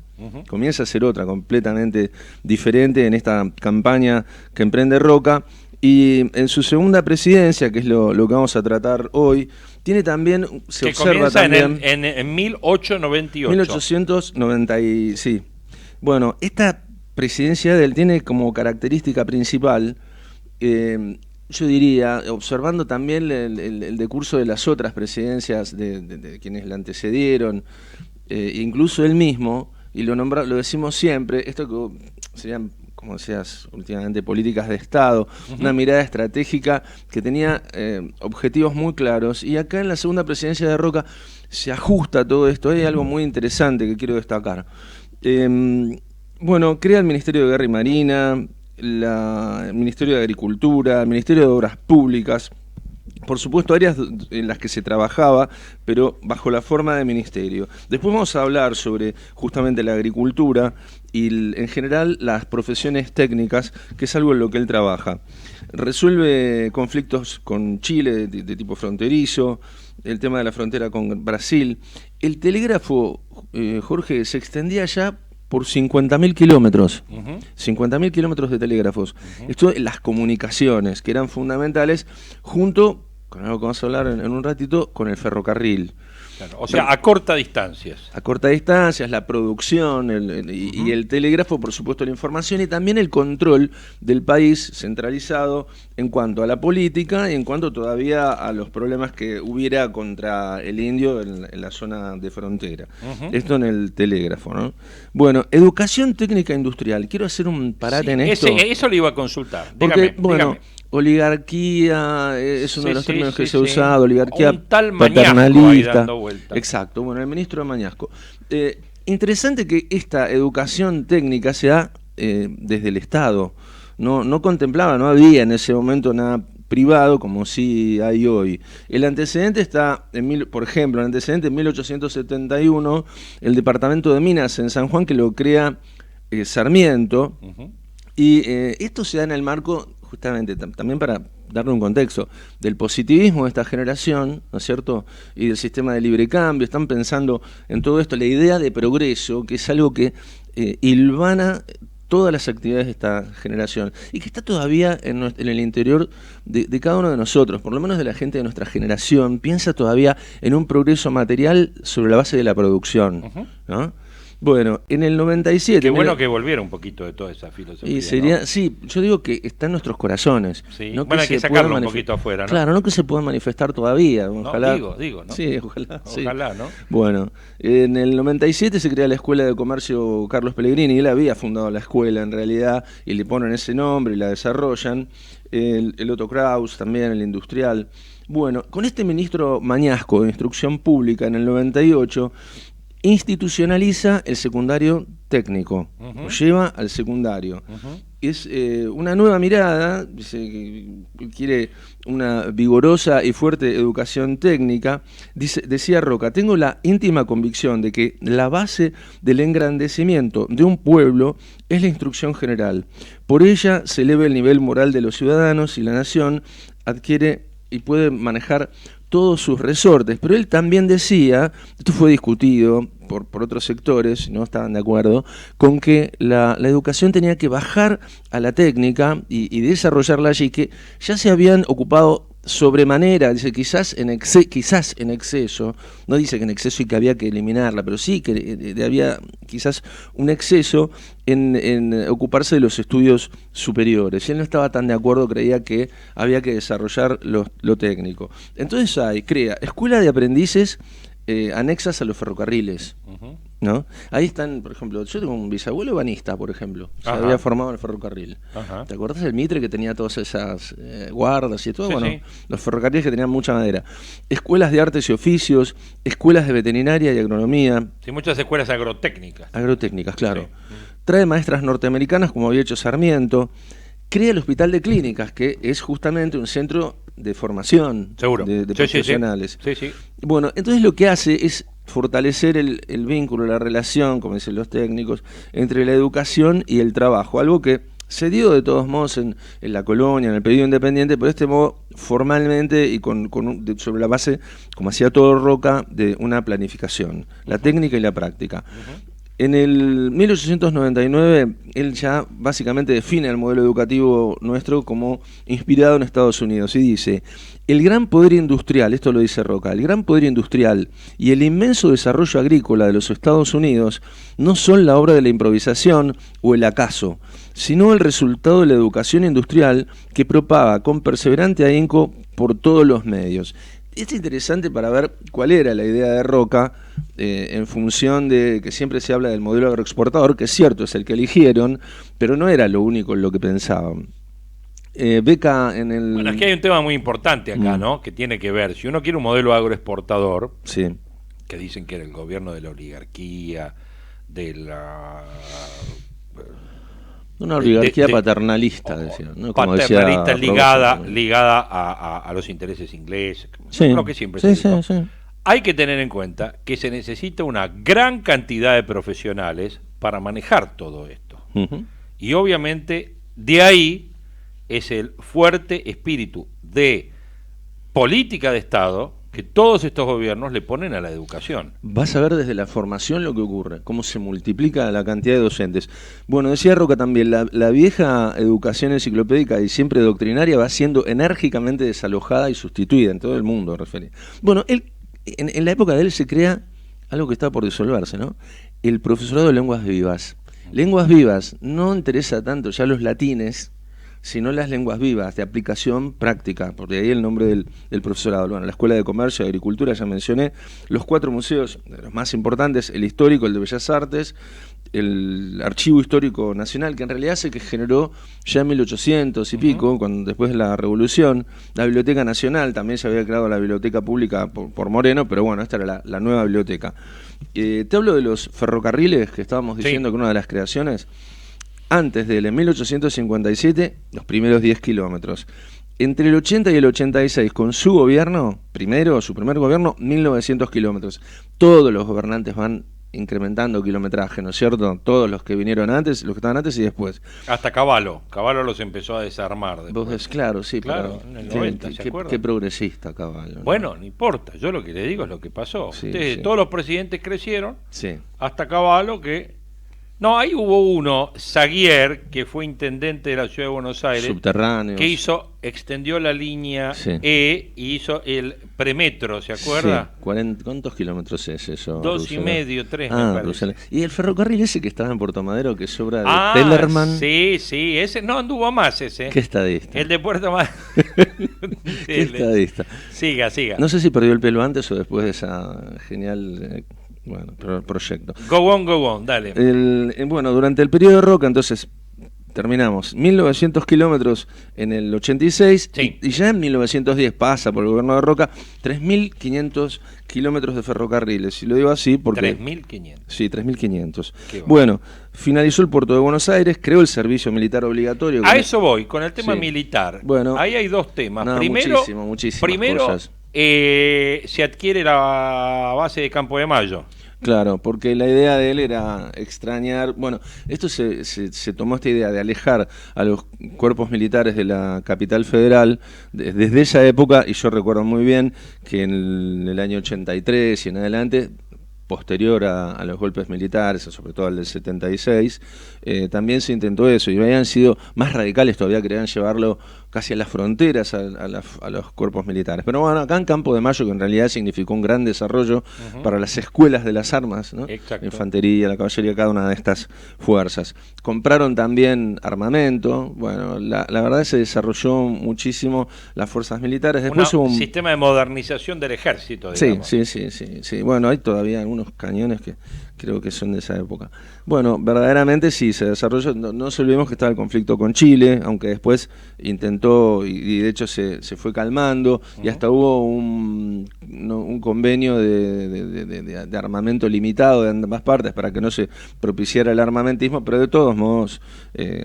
comienza a ser otra, completamente diferente en esta campaña que emprende Roca. Y en su segunda presidencia, que es lo que vamos a tratar hoy, tiene también, se que observa comienza también en 1898. 1890, sí. Bueno, esta presidencia de él tiene como característica principal, yo diría, observando también el decurso de las otras presidencias de quienes la antecedieron, incluso él mismo, y lo decimos siempre, esto que serían, como decías últimamente, políticas de Estado, una mirada estratégica que tenía objetivos muy claros, y acá en la segunda presidencia de Roca se ajusta todo esto. Hay algo muy interesante que quiero destacar. Bueno, crea el Ministerio de Guerra y Marina, el Ministerio de Agricultura, el Ministerio de Obras Públicas, por supuesto áreas en las que se trabajaba, pero bajo la forma de ministerio. Después vamos a hablar sobre justamente la agricultura y en general las profesiones técnicas, que es algo en lo que él trabaja. Resuelve conflictos con Chile de tipo fronterizo, el tema de la frontera con Brasil. El telégrafo, Jorge, se extendía ya por 50.000 kilómetros, 50.000 kilómetros de telégrafos. Esto, las comunicaciones, que eran fundamentales, junto con algo que vamos a hablar en un ratito, con el ferrocarril. Claro, o sea, a corta distancias. A corta distancias, la producción y el telégrafo, por supuesto, la información y también el control del país centralizado en cuanto a la política y en cuanto todavía a los problemas que hubiera contra el indio en la zona de frontera. Esto en el telégrafo, ¿no? Bueno, educación técnica industrial. Quiero hacer un parate en esto. Eso le iba a consultar. Porque, dígame. Oligarquía es uno de los términos que se ha usado, oligarquía un tal paternalista. Exacto, bueno, el ministro Mañasco. Interesante que esta educación técnica se da desde el Estado. No contemplaba, no había en ese momento nada privado como sí hay hoy. El antecedente está, por ejemplo, el antecedente en 1871, el Departamento de Minas en San Juan, que lo crea Sarmiento, y esto se da en el marco, justamente, también para darle un contexto, del positivismo de esta generación, ¿no es cierto?, y del sistema de libre cambio. Están pensando en todo esto, la idea de progreso, que es algo que hilvana todas las actividades de esta generación y que está todavía en el interior de cada uno de nosotros, por lo menos de la gente de nuestra generación, piensa todavía en un progreso material sobre la base de la producción, ¿no? Bueno, en el 97... Qué bueno que volviera un poquito de toda esa filosofía. Y sería, ¿no? Sí, yo digo que está en nuestros corazones. Sí. No bueno, hay que sacarlo un poquito afuera, ¿no? Claro, no que se puedan manifestar todavía. Ojalá. No, digo, ¿no? Sí, ojalá. Ojalá, sí. ¿no? Bueno, en el 97 se crea la Escuela de Comercio Carlos Pellegrini. Él había fundado la escuela, en realidad, y le ponen ese nombre y la desarrollan. El Otto Kraus, también el industrial. Bueno, con este ministro Mañasco de Instrucción Pública en el 98... institucionaliza el secundario técnico, lo lleva al secundario. Es una nueva mirada, dice que quiere una vigorosa y fuerte educación técnica. Decía Roca, tengo la íntima convicción de que la base del engrandecimiento de un pueblo es la instrucción general. Por ella se eleva el nivel moral de los ciudadanos y la nación adquiere y puede manejar todos sus resortes, pero él también decía, esto fue discutido por otros sectores, no estaban de acuerdo, con que la educación tenía que bajar a la técnica y desarrollarla allí, que ya se habían ocupado sobremanera, dice quizás en exceso, no dice que en exceso y que había que eliminarla, pero sí que había quizás un exceso en ocuparse de los estudios superiores. Y él no estaba tan de acuerdo, creía que había que desarrollar lo técnico. Entonces crea escuela de aprendices anexas a los ferrocarriles, ¿no? Ahí están, por ejemplo, yo tengo un bisabuelo banista, por ejemplo, se había formado en el ferrocarril. ¿Te acordás del Mitre que tenía todas esas guardas y todo? Sí, bueno, sí. los ferrocarriles que tenían mucha madera. Escuelas de artes y oficios, escuelas de veterinaria y agronomía. Sí, muchas escuelas agrotécnicas. Agrotécnicas, claro. Trae maestras norteamericanas como había hecho Sarmiento. Crea el Hospital de Clínicas, que es justamente un centro de formación de profesionales. Sí, sí. Bueno, entonces lo que hace es fortalecer el vínculo, la relación, como dicen los técnicos, entre la educación y el trabajo, algo que se dio de todos modos en la colonia, en el periodo independiente, pero de este modo formalmente y sobre la base, como hacía todo Roca, de una planificación, la técnica y la práctica. En el 1899, él ya básicamente define el modelo educativo nuestro como inspirado en Estados Unidos y dice: el gran poder industrial, esto lo dice Roca, el gran poder industrial y el inmenso desarrollo agrícola de los Estados Unidos no son la obra de la improvisación o el acaso, sino el resultado de la educación industrial que propaga con perseverante ahínco por todos los medios. Es interesante para ver cuál era la idea de Roca en función de que siempre se habla del modelo agroexportador, que es cierto, es el que eligieron, pero no era lo único en lo que pensaban. Beca en el... Bueno, es que hay un tema muy importante acá, ¿no? Que tiene que ver, si uno quiere un modelo agroexportador, que dicen que era el gobierno de la oligarquía, de la... Una oligarquía paternalista, decía, ¿no? Como paternalista decía ligada a los intereses ingleses, sí, lo que siempre se dijo. Hay que tener en cuenta que se necesita una gran cantidad de profesionales para manejar todo esto. Y obviamente de ahí es el fuerte espíritu de política de Estado que todos estos gobiernos le ponen a la educación. Vas a ver desde la formación lo que ocurre, cómo se multiplica la cantidad de docentes. Bueno, decía Roca también, la vieja educación enciclopédica y siempre doctrinaria va siendo enérgicamente desalojada y sustituida en todo el mundo, refería. Bueno, en la época de él se crea algo que está por disolverse, ¿no? El profesorado de lenguas vivas. Lenguas vivas no interesa tanto ya los latines, sino las lenguas vivas, de aplicación práctica, porque ahí el nombre del profesorado. Bueno, la Escuela de Comercio y Agricultura, ya mencioné, los 4 museos, los más importantes, el histórico, el de Bellas Artes, el Archivo Histórico Nacional, que en realidad se que generó ya en 1800 y pico, después de la Revolución, la Biblioteca Nacional, también se había creado la Biblioteca Pública por Moreno, pero bueno, esta era la nueva biblioteca. Te hablo de los ferrocarriles, que estábamos diciendo que una de las creaciones... Antes de él, en 1857, los primeros 10 kilómetros. Entre el 80 y el 86, con su gobierno, su primer gobierno, 1900 kilómetros. Todos los gobernantes van incrementando kilometraje, ¿no es cierto? Todos los que vinieron antes, los que estaban antes y después. Hasta Cavallo los empezó a desarmar después. Claro, sí, claro, en el 90, ¿se acuerdan? Qué progresista Cavallo, ¿no? Bueno, no importa, yo lo que le digo es lo que pasó. Todos los presidentes crecieron, hasta Cavallo que... No, ahí hubo uno, Saguier, que fue intendente de la ciudad de Buenos Aires, subterráneos, que extendió la línea E y hizo el premetro, ¿se acuerda? Sí. ¿Cuántos kilómetros es eso? 2,5, 3, me parece. Bruselas. Y el ferrocarril ese que estaba en Puerto Madero, que es obra de Tellerman. Sí, ese no anduvo más ese. ¿Qué estadista? El de Puerto Madero. ¿Qué estadista? Siga. No sé si perdió el pelo antes o después de esa genial... proyecto. Go on, dale. Bueno, durante el periodo de Roca, entonces, terminamos 1900 kilómetros en el 86 y ya en 1910 pasa por el gobierno de Roca 3.500 kilómetros de ferrocarriles. Y lo digo así porque... 3.500. Sí, 3.500. Bueno, finalizó el puerto de Buenos Aires, creó el servicio militar obligatorio. A eso voy, con el tema militar. Bueno, ahí hay dos temas. No, Primero, muchísimas cosas. Se adquiere la base de Campo de Mayo. Claro, porque la idea de él era extrañar, bueno, esto se tomó esta idea de alejar a los cuerpos militares de la capital federal desde esa época, y yo recuerdo muy bien que en el año 83 y en adelante posterior a los golpes militares, sobre todo al del 76, también se intentó eso, y habían sido más radicales todavía, querían llevarlo casi a las fronteras a los cuerpos militares. Pero bueno, acá en Campo de Mayo, que en realidad significó un gran desarrollo para las escuelas de las armas, ¿no? La infantería, la caballería, cada una de estas fuerzas. Compraron también armamento, bueno, la verdad es que se desarrolló muchísimo las fuerzas militares. Después hubo un sistema de modernización del ejército, digamos. Sí. Bueno, hay todavía algunos cañones que creo que son de esa época. Bueno, verdaderamente sí, se desarrolló. No se olvidemos que estaba el conflicto con Chile, aunque después intentó, y de hecho se fue calmando, y hasta hubo un convenio de armamento limitado de ambas partes para que no se propiciara el armamentismo, pero de todos modos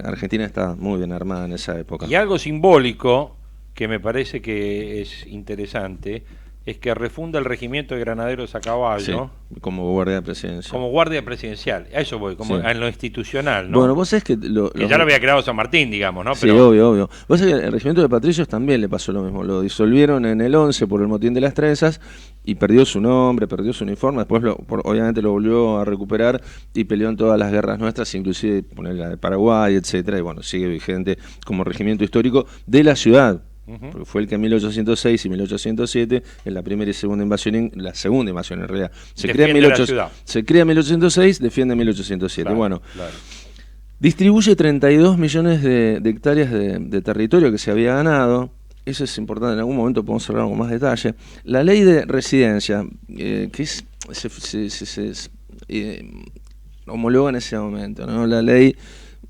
Argentina está muy bien armada en esa época. Y algo simbólico que me parece que es interesante es que refunda el regimiento de granaderos a caballo. Sí, como guardia presidencial. Como guardia presidencial, a eso voy, como en lo institucional, ¿no? Bueno, vos sabés que... que ya lo había creado San Martín, digamos, ¿no? Sí, obvio. Vos sabés que el regimiento de Patricios también le pasó lo mismo. Lo disolvieron en el 11 por el motín de las Trenzas y perdió su nombre, perdió su uniforme. Después, obviamente, lo volvió a recuperar y peleó en todas las guerras nuestras, inclusive la de Paraguay, etcétera. Y bueno, sigue vigente como regimiento histórico de la ciudad. Porque fue el que en 1806 y 1807, en la primera y segunda invasión, la segunda invasión en realidad, se crea en 1806, defiende en 1807. Claro, bueno, distribuye 32 millones de hectáreas de territorio que se había ganado. Eso es importante, en algún momento podemos hablar con más detalle. La ley de residencia, que se homologa en ese momento, ¿no? La ley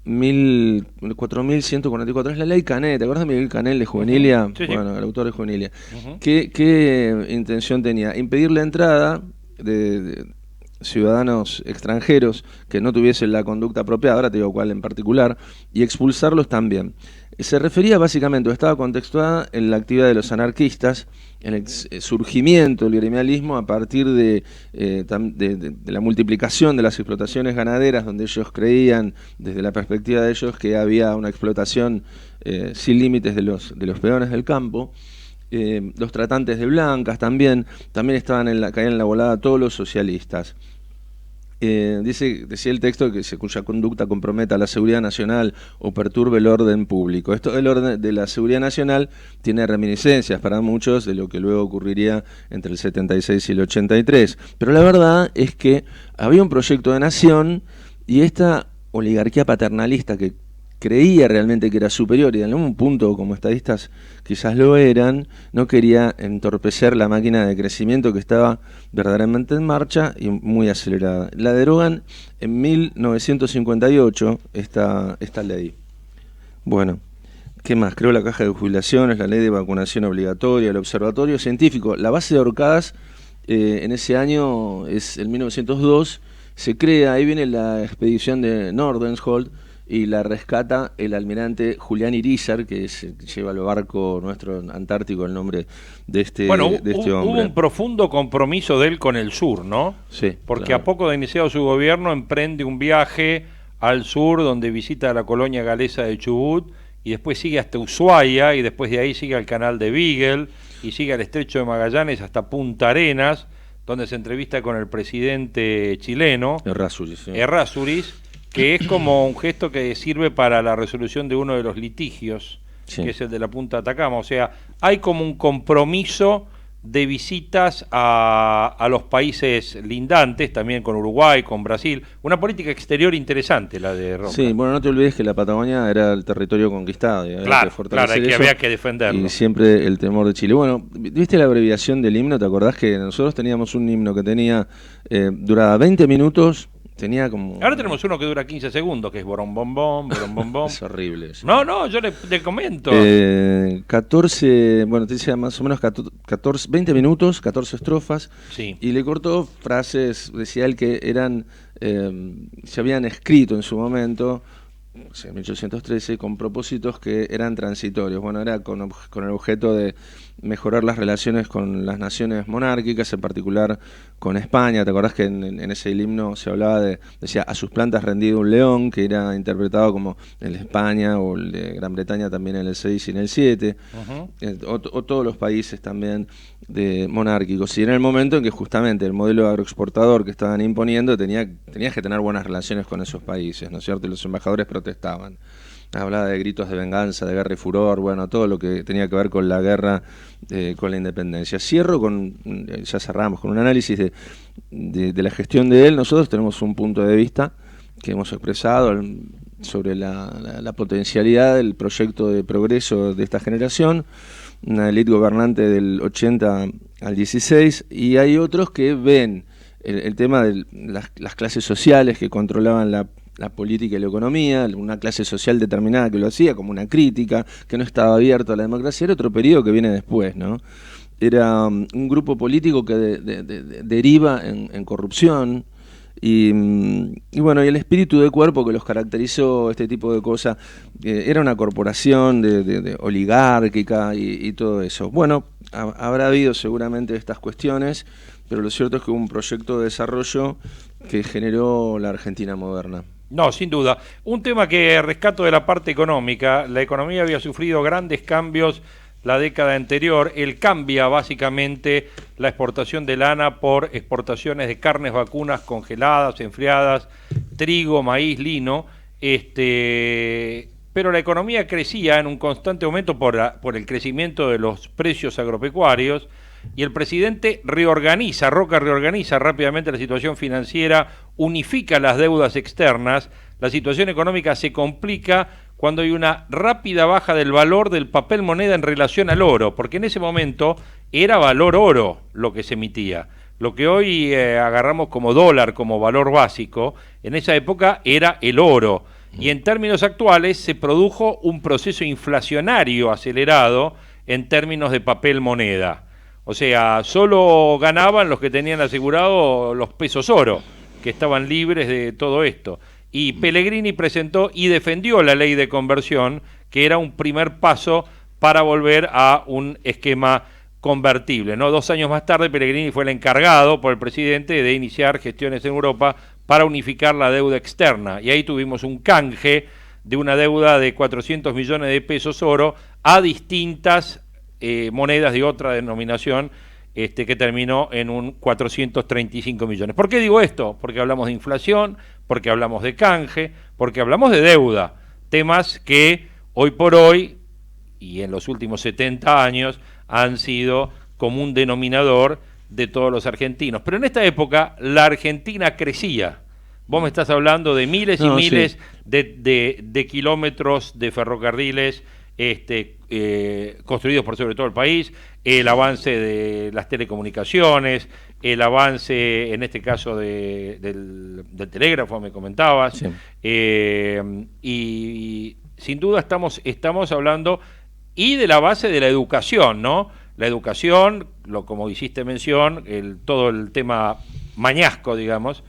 4.144 es la ley Canet. ¿Te acuerdas de Miguel Canel de Juvenilia? Sí. Bueno, el autor de Juvenilia. ¿Qué intención tenía? Impedir la entrada de ciudadanos extranjeros que no tuviesen la conducta apropiada, ahora te digo cuál en particular, y expulsarlos también. Se refería básicamente, o estaba contextuada en la actividad de los anarquistas, en el surgimiento del gremialismo a partir de la multiplicación de las explotaciones ganaderas, donde ellos creían, desde la perspectiva de ellos, que había una explotación sin límites de los peones del campo. Los tratantes de blancas también caían en la volada todos los socialistas. Decía el texto que cuya conducta comprometa la seguridad nacional o perturbe el orden público. Esto del orden de la seguridad nacional tiene reminiscencias para muchos de lo que luego ocurriría entre el 76 y el 83. Pero la verdad es que había un proyecto de nación y esta oligarquía paternalista que creía realmente que era superior y en algún punto como estadistas quizás lo eran, no quería entorpecer la máquina de crecimiento que estaba verdaderamente en marcha y muy acelerada. La derogan en 1958 esta ley. Bueno, ¿qué más? Creó la caja de jubilaciones, la ley de vacunación obligatoria, el observatorio científico. La base de Orcadas en ese año es el 1902, se crea, ahí viene la expedición de Nordenskjöld, y la rescata el almirante Julián Irízar, que lleva el barco nuestro antártico el nombre de este hombre. Hubo un profundo compromiso de él con el sur, ¿no? Sí. Porque claro. A poco de iniciado su gobierno emprende un viaje al sur donde visita la colonia galesa de Chubut y después sigue hasta Ushuaia y después de ahí sigue al canal de Beagle y sigue al estrecho de Magallanes hasta Punta Arenas, donde se entrevista con el presidente chileno Errázuriz, que es como un gesto que sirve para la resolución de uno de los litigios, que es el de la Punta Atacama. O sea, hay como un compromiso de visitas a los países lindantes, también con Uruguay, con Brasil. Una política exterior interesante la de Roca. Sí, bueno, no te olvides que la Patagonia era el territorio conquistado. Y claro, había que defenderlo. Y siempre el temor de Chile. Bueno, ¿viste la abreviación del himno? ¿Te acordás que nosotros teníamos un himno que duraba 20 minutos? Tenía como... Ahora tenemos uno que dura 15 segundos, que es borón bom bom, borón bom bom. Es horrible. Sí. No, yo le comento. 14, bueno, te decía más o menos 20 minutos, 14 estrofas. Sí. Y le cortó frases, decía él, que eran se habían escrito en su momento en 1813, con propósitos que eran transitorios. Bueno, era con el objeto de mejorar las relaciones con las naciones monárquicas, en particular con España. ¿Te acordás que en ese himno se hablaba decía, a sus plantas rendido un león, que era interpretado como el de España o el de Gran Bretaña también en el 6 y en el 7, o todos los países también monárquicos. Y en el momento en que justamente el modelo agroexportador que estaban imponiendo tenías que tener buenas relaciones con esos países, ¿no es cierto? Y los embajadores protestaban. Hablaba de gritos de venganza, de guerra y furor, bueno, todo lo que tenía que ver con la guerra, con la independencia. Cierro ya cerramos, con un análisis de la gestión de él. Nosotros tenemos un punto de vista que hemos expresado sobre la potencialidad del proyecto de progreso de esta generación, una élite gobernante del 80 al 16, y hay otros que ven el tema de las clases sociales que controlaban la política y la economía, una clase social determinada que lo hacía como una crítica, que no estaba abierto a la democracia. Era otro periodo que viene después, ¿no? Era un grupo político que deriva en corrupción, y bueno, y el espíritu de cuerpo que los caracterizó, este tipo de cosas, era una corporación de oligárquica y todo eso. Bueno, habrá habido seguramente estas cuestiones, pero lo cierto es que hubo un proyecto de desarrollo que generó la Argentina moderna. No, sin duda. Un tema que rescato de la parte económica: la economía había sufrido grandes cambios la década anterior. Él cambia básicamente la exportación de lana por exportaciones de carnes vacunas congeladas, enfriadas, trigo, maíz, lino, pero la economía crecía en un constante aumento por el crecimiento de los precios agropecuarios, y el presidente Roca reorganiza rápidamente la situación financiera, unifica las deudas externas. La situación económica se complica cuando hay una rápida baja del valor del papel moneda en relación al oro, porque en ese momento era valor oro lo que se emitía. Lo que hoy agarramos como dólar, como valor básico, en esa época era el oro. Y en términos actuales se produjo un proceso inflacionario acelerado en términos de papel moneda. O sea, solo ganaban los que tenían asegurado los pesos oro, que estaban libres de todo esto. Y Pellegrini presentó y defendió la ley de conversión, que era un primer paso para volver a un esquema convertible, ¿no? 2 años más tarde, Pellegrini fue el encargado por el presidente de iniciar gestiones en Europa para unificar la deuda externa. Y ahí tuvimos un canje de una deuda de 400 millones de pesos oro a distintas monedas de otra denominación, que terminó en un 435 millones. ¿Por qué digo esto? Porque hablamos de inflación, porque hablamos de canje, porque hablamos de deuda, temas que hoy por hoy y en los últimos 70 años han sido común denominador de todos los argentinos. Pero en esta época la Argentina crecía. Vos me estás hablando de miles y miles de kilómetros de ferrocarriles construidos por sobre todo el país, el avance de las telecomunicaciones, el avance, en este caso, del telégrafo, me comentabas, sí. Y sin duda estamos hablando y de la base de la educación, ¿no? La educación, como hiciste mención, todo el tema Mañasco, digamos,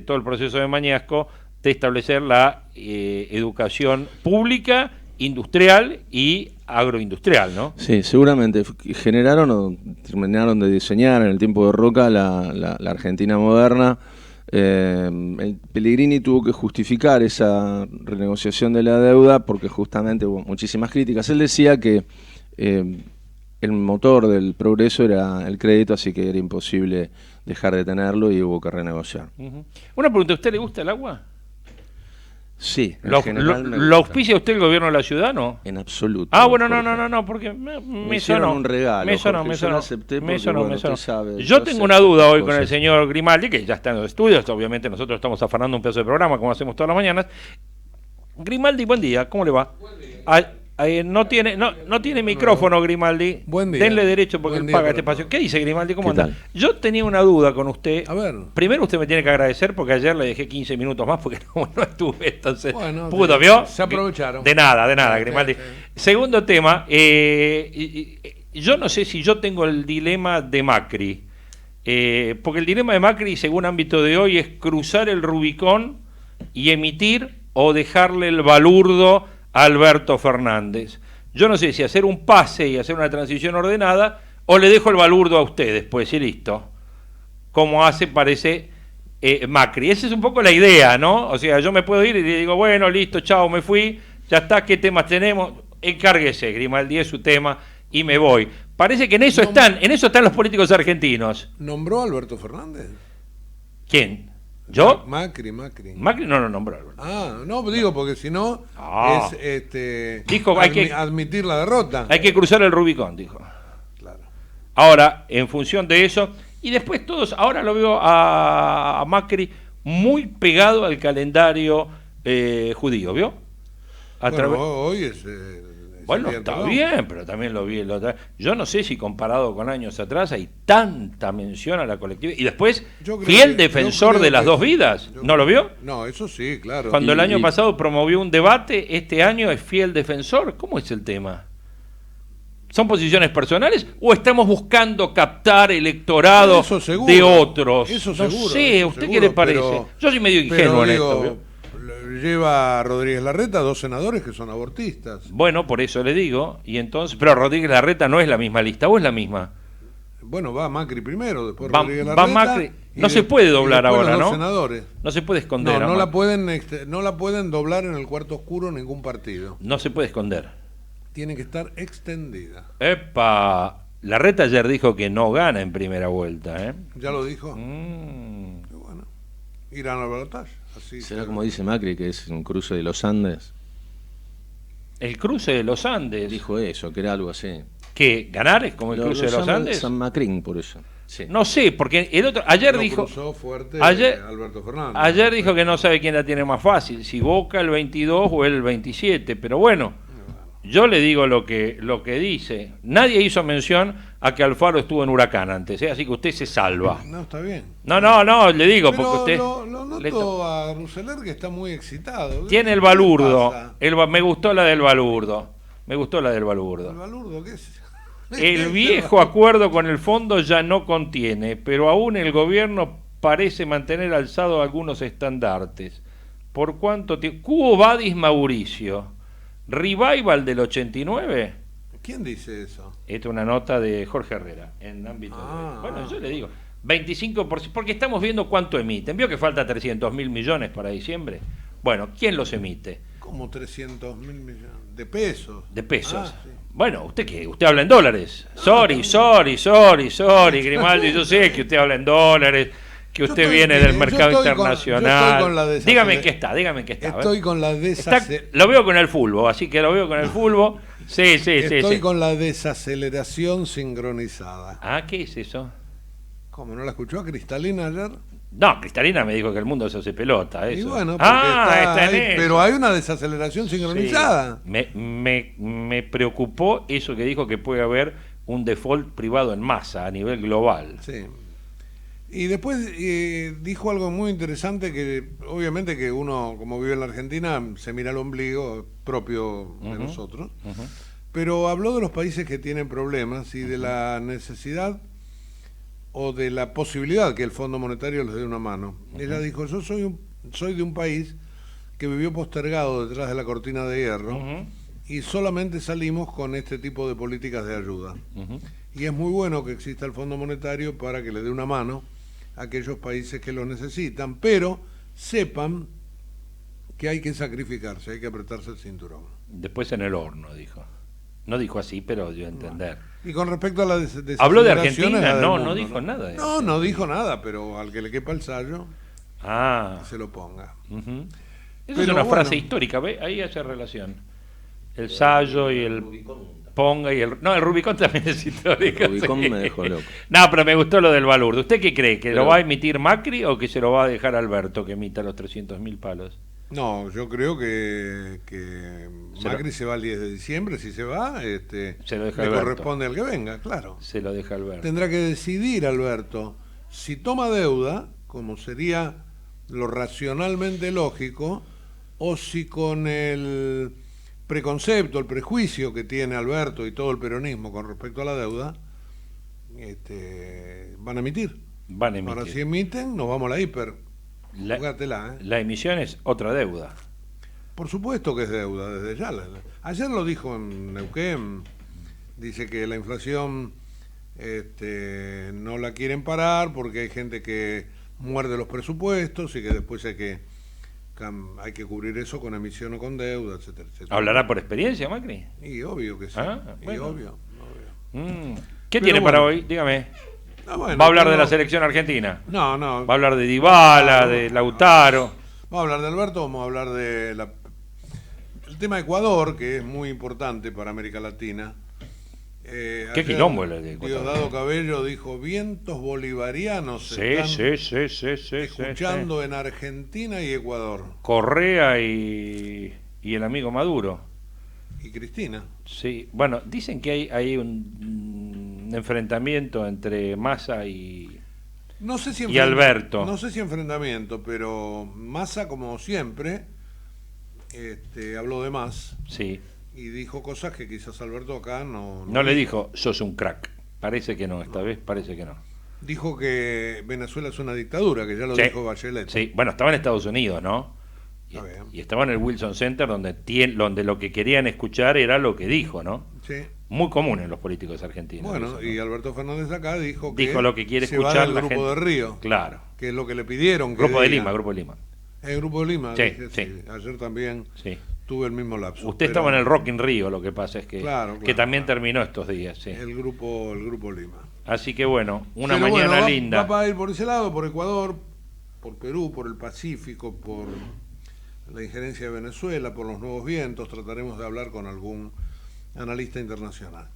todo el proceso de Mañasco, de establecer la educación pública, industrial y agroindustrial, ¿no? Sí, seguramente generaron o terminaron de diseñar en el tiempo de Roca la Argentina moderna. El Pellegrini tuvo que justificar esa renegociación de la deuda porque justamente hubo muchísimas críticas. Él decía que el motor del progreso era el crédito, así que era imposible dejar de tenerlo y hubo que renegociar. Una pregunta, ¿a usted le gusta el agua? Sí. ¿Lo auspicia usted el gobierno de la ciudad, no? En absoluto. Ah, bueno, no, porque me sonó un regalo. Me sonó. Sabe, yo tengo una duda hoy con el señor Grimaldi, que ya está en los estudios. Obviamente nosotros estamos afanando un pedazo de programa, como hacemos todas las mañanas. Grimaldi, buen día, ¿cómo le va? Buen día. No tiene micrófono, Grimaldi. Buen día. Denle derecho porque él paga este espacio. ¿Qué dice, Grimaldi? ¿Cómo anda? Yo tenía una duda con usted. A ver. Primero usted me tiene que agradecer porque ayer le dejé 15 minutos más porque no estuve. Entonces, pudo, ¿vio? Se aprovecharon. De nada, Grimaldi. Segundo tema, yo no sé si yo tengo el dilema de Macri. Porque el dilema de Macri, según ámbito de hoy, es cruzar el Rubicón y emitir o dejarle el balurdo a Alberto Fernández. Yo no sé si hacer un pase y hacer una transición ordenada, o le dejo el balurdo a ustedes, pues, y listo. Como hace, parece, Macri. Esa es un poco la idea, ¿no? O sea, yo me puedo ir y le digo, bueno, listo, chao, me fui, ya está, ¿qué temas tenemos? Encárguese, Grimaldi, es su tema, y me voy. Parece que en eso están los políticos argentinos. ¿Nombró a Alberto Fernández? ¿Quién? ¿Yo? Macri. Macri no lo nombró, Alberto. No, digo, porque si no, es dijo, hay que admitir la derrota. Hay que cruzar el Rubicón, dijo. Claro. Ahora, en función de eso, y después todos, ahora lo veo a Macri muy pegado al calendario judío, ¿vio? Hoy es... Bueno, está bien, pero también lo vi el otro. Yo no sé si comparado con años atrás hay tanta mención a la colectividad. Y después, fiel defensor de las dos vidas. ¿No lo vio? No, eso sí, claro. Cuando el año pasado promovió un debate, este año es fiel defensor. ¿Cómo es el tema? ¿Son posiciones personales o estamos buscando captar electorado de otros? Eso no seguro, sé, eso ¿usted seguro, qué le parece? Yo soy medio ingenuo en esto, ¿vio? Lleva a Rodríguez Larreta 2 senadores que son abortistas. Bueno, por eso le digo, y entonces, pero Rodríguez Larreta no es la misma lista, ¿o es la misma? Bueno, va Macri primero, después Rodríguez Larreta. Va Macri. No se puede doblar ahora, los ¿no? Senadores. No se puede esconder. No la pueden doblar en el cuarto oscuro ningún partido. No se puede esconder. Tiene que estar extendida. ¡Epa! Larreta ayer dijo que no gana en primera vuelta, ¿eh? ¿Ya lo dijo? Qué bueno. Irán al balotaje. ¿Será como dice Macri, que es un cruce de los Andes? El cruce de los Andes. Dijo eso, que era algo así. ¿Qué? ¿Ganar es como el cruce de los Andes? San Macrín, por eso. Sí. No sé, porque el otro ayer dijo... Fuerte Alberto Fernández. Ayer dijo que no sabe quién la tiene más fácil, si Boca el 22 o el 27, pero bueno, yo le digo lo que dice. Nadie hizo mención a que Alfaro estuvo en Huracán antes, ¿eh? Así que usted se salva. No, está bien. No, le digo, pero porque usted... Lo noto a Rousseler que está muy excitado. Tiene el balurdo. Me gustó la del balurdo. ¿El balurdo qué es? El viejo acuerdo con el fondo ya no contiene, pero aún el gobierno parece mantener alzado algunos estandartes. ¿Por cuánto tiempo? Quo vadis Mauricio? ¿Revival del 89? ¿Quién dice eso? Esta es una nota de Jorge Herrera en ámbito bueno, yo le digo 25%, porque estamos viendo cuánto emiten. ¿Vio que falta 300.000 millones para diciembre? Bueno, ¿quién los emite? ¿Cómo 300.000 millones? ¿De pesos? De pesos. Sí. Bueno, ¿usted qué? ¿Usted habla en dólares? Sorry, Grimaldi, yo sé que usted habla en dólares, que usted viene del mercado internacional. Dígame en qué está. Estoy con la lo veo con el fútbol, así que lo veo con el fútbol. Sí. Estoy con la desaceleración sincronizada. Ah, ¿qué es eso? ¿Cómo, no la escuchó a Cristalina ayer? No, Cristalina me dijo que el mundo se hace pelota. Eso. Y bueno, está ahí, pero hay una desaceleración sincronizada. Sí. Me preocupó eso que dijo, que puede haber un default privado en masa a nivel global. Sí. Y después dijo algo muy interesante, que obviamente que uno, como vive en la Argentina, se mira al ombligo propio de nosotros, pero habló de los países que tienen problemas y de la necesidad o de la posibilidad que el Fondo Monetario les dé una mano. Ella dijo, yo soy de un país que vivió postergado detrás de la cortina de hierro y solamente salimos con este tipo de políticas de ayuda. Y es muy bueno que exista el Fondo Monetario para que le dé una mano a aquellos países que lo necesitan, pero sepan que hay que sacrificarse, hay que apretarse el cinturón. Después en el horno, dijo. No dijo así, pero dio a entender. Y con respecto a la desaceleración... ¿Habló de Argentina? No dijo nada. No dijo nada, pero al que le quepa el sallo, que se lo ponga. Esa es una frase histórica, ¿ve? Ahí hace relación. El sallo y el ponga y el... No, el Rubicón también es histórico. El Rubicón me dejó loco. No, pero me gustó lo del balurdo. ¿Usted qué cree? ¿Que lo va a emitir Macri o que se lo va a dejar Alberto, que emita los 300.000 palos? No, yo creo que Macri se va el 10 de diciembre, si se va, se lo deja le Alberto. Corresponde al que venga, claro. Se lo deja Alberto. Tendrá que decidir Alberto si toma deuda, como sería lo racionalmente lógico, o si con el preconcepto, el prejuicio que tiene Alberto y todo el peronismo con respecto a la deuda, van a emitir. Ahora, si emiten, nos vamos a la hiper. Júgatela, La emisión es otra deuda. Por supuesto que es deuda, desde ya. Ayer lo dijo en Neuquén, dice que la inflación no la quieren parar porque hay gente que muerde los presupuestos y que después hay que cubrir eso con emisión o con deuda, etcétera, etcétera. ¿Hablará por experiencia, Macri? Y obvio que sí. Bueno. Obvio. ¿Qué Pero tiene bueno. para hoy? Dígame. Bueno, ¿Va a hablar de la selección argentina? No. ¿Va a hablar de Dybala, de Lautaro? Vamos a hablar de Alberto, vamos a hablar de el tema Ecuador, que es muy importante para América Latina. Qué quilombo el de Ecuador. Diosdado Cabello dijo, vientos bolivarianos Sí. escuchando en Argentina y Ecuador. Correa y el amigo Maduro. Y Cristina. Sí, bueno, dicen que hay un enfrentamiento entre Massa y Alberto. No sé si enfrentamiento, pero Massa, como siempre, habló de más. Sí. Y dijo cosas que quizás Alberto acá no le dijo, sos un crack. Parece que no, esta vez parece que no. Dijo que Venezuela es una dictadura, que ya lo dijo Bachelet. Sí, bueno, estaba en Estados Unidos, ¿no? Y estaba en el Wilson Center donde lo que querían escuchar era lo que dijo, ¿no? Sí. Muy común en los políticos argentinos. Bueno, eso, ¿no? y Alberto Fernández acá dijo lo que quiere se escuchar va del la Grupo gente. de Río. Claro. Que es lo que le pidieron. Grupo de diga. Lima, Grupo de Lima. El Grupo de Lima. Sí, dije, sí. Ayer también Sí. tuve el mismo lapso. Usted estaba en el Rock in Río, lo que pasa es que, que también terminó estos días. Sí. El Grupo Lima. Así que bueno, una Pero mañana bueno, linda. Va para ir por ese lado, por Ecuador, por Perú, por el Pacífico, por la injerencia de Venezuela, por los nuevos vientos. Trataremos de hablar con algún analista internacional.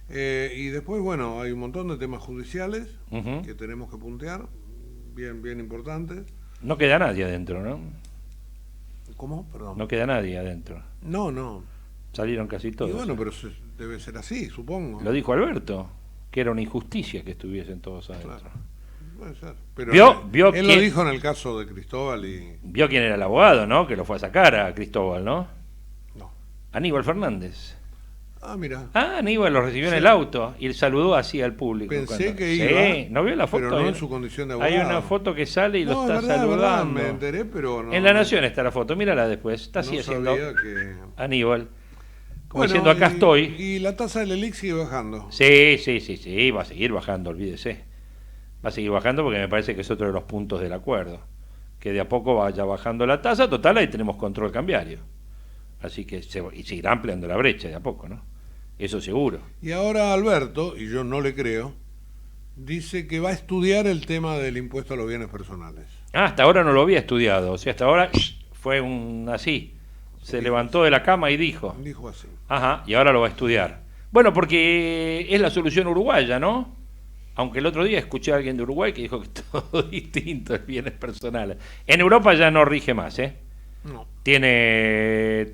Y después, bueno, hay un montón de temas judiciales que tenemos que puntear, bien importantes. No queda nadie adentro, ¿no? ¿Cómo? Perdón. No queda nadie adentro. No. Salieron casi todos. Y bueno, pero debe ser así, supongo. Lo dijo Alberto, que era una injusticia que estuviesen todos adentro. Claro. Puede ser. Pero ¿Vio él lo dijo en el caso de Cristóbal y... Vio quién era el abogado, ¿no? Que lo fue a sacar a Cristóbal, ¿no? No. Aníbal Fernández. Ah, mira. Aníbal lo recibió en el auto y saludó así al público. Pensé que Sí, iba. ¿no vio la foto? Pero no en su condición de abogado. Hay una foto que sale y lo está verdad, saludando. Me enteré, pero no. En La Nación está la foto, mírala después. Está así no haciendo sabía que... Aníbal. Como Bueno, diciendo, acá estoy. Y la tasa del ELIC sigue bajando. Sí, va a seguir bajando, olvídese. Va a seguir bajando porque me parece que es otro de los puntos del acuerdo. Que de a poco vaya bajando la tasa, total, ahí tenemos control cambiario. Así que y seguirá ampliando la brecha de a poco, ¿no? Eso seguro. Y ahora Alberto, y yo no le creo, dice que va a estudiar el tema del impuesto a los bienes personales. Hasta ahora no lo había estudiado, o sea, hasta ahora fue así. Se levantó de la cama y dijo. Dijo así. Ajá, y ahora lo va a estudiar. Bueno, porque es la solución uruguaya, ¿no? Aunque el otro día escuché a alguien de Uruguay que dijo que todo distinto es bienes personales. En Europa ya no rige más, ¿eh? No. Tiene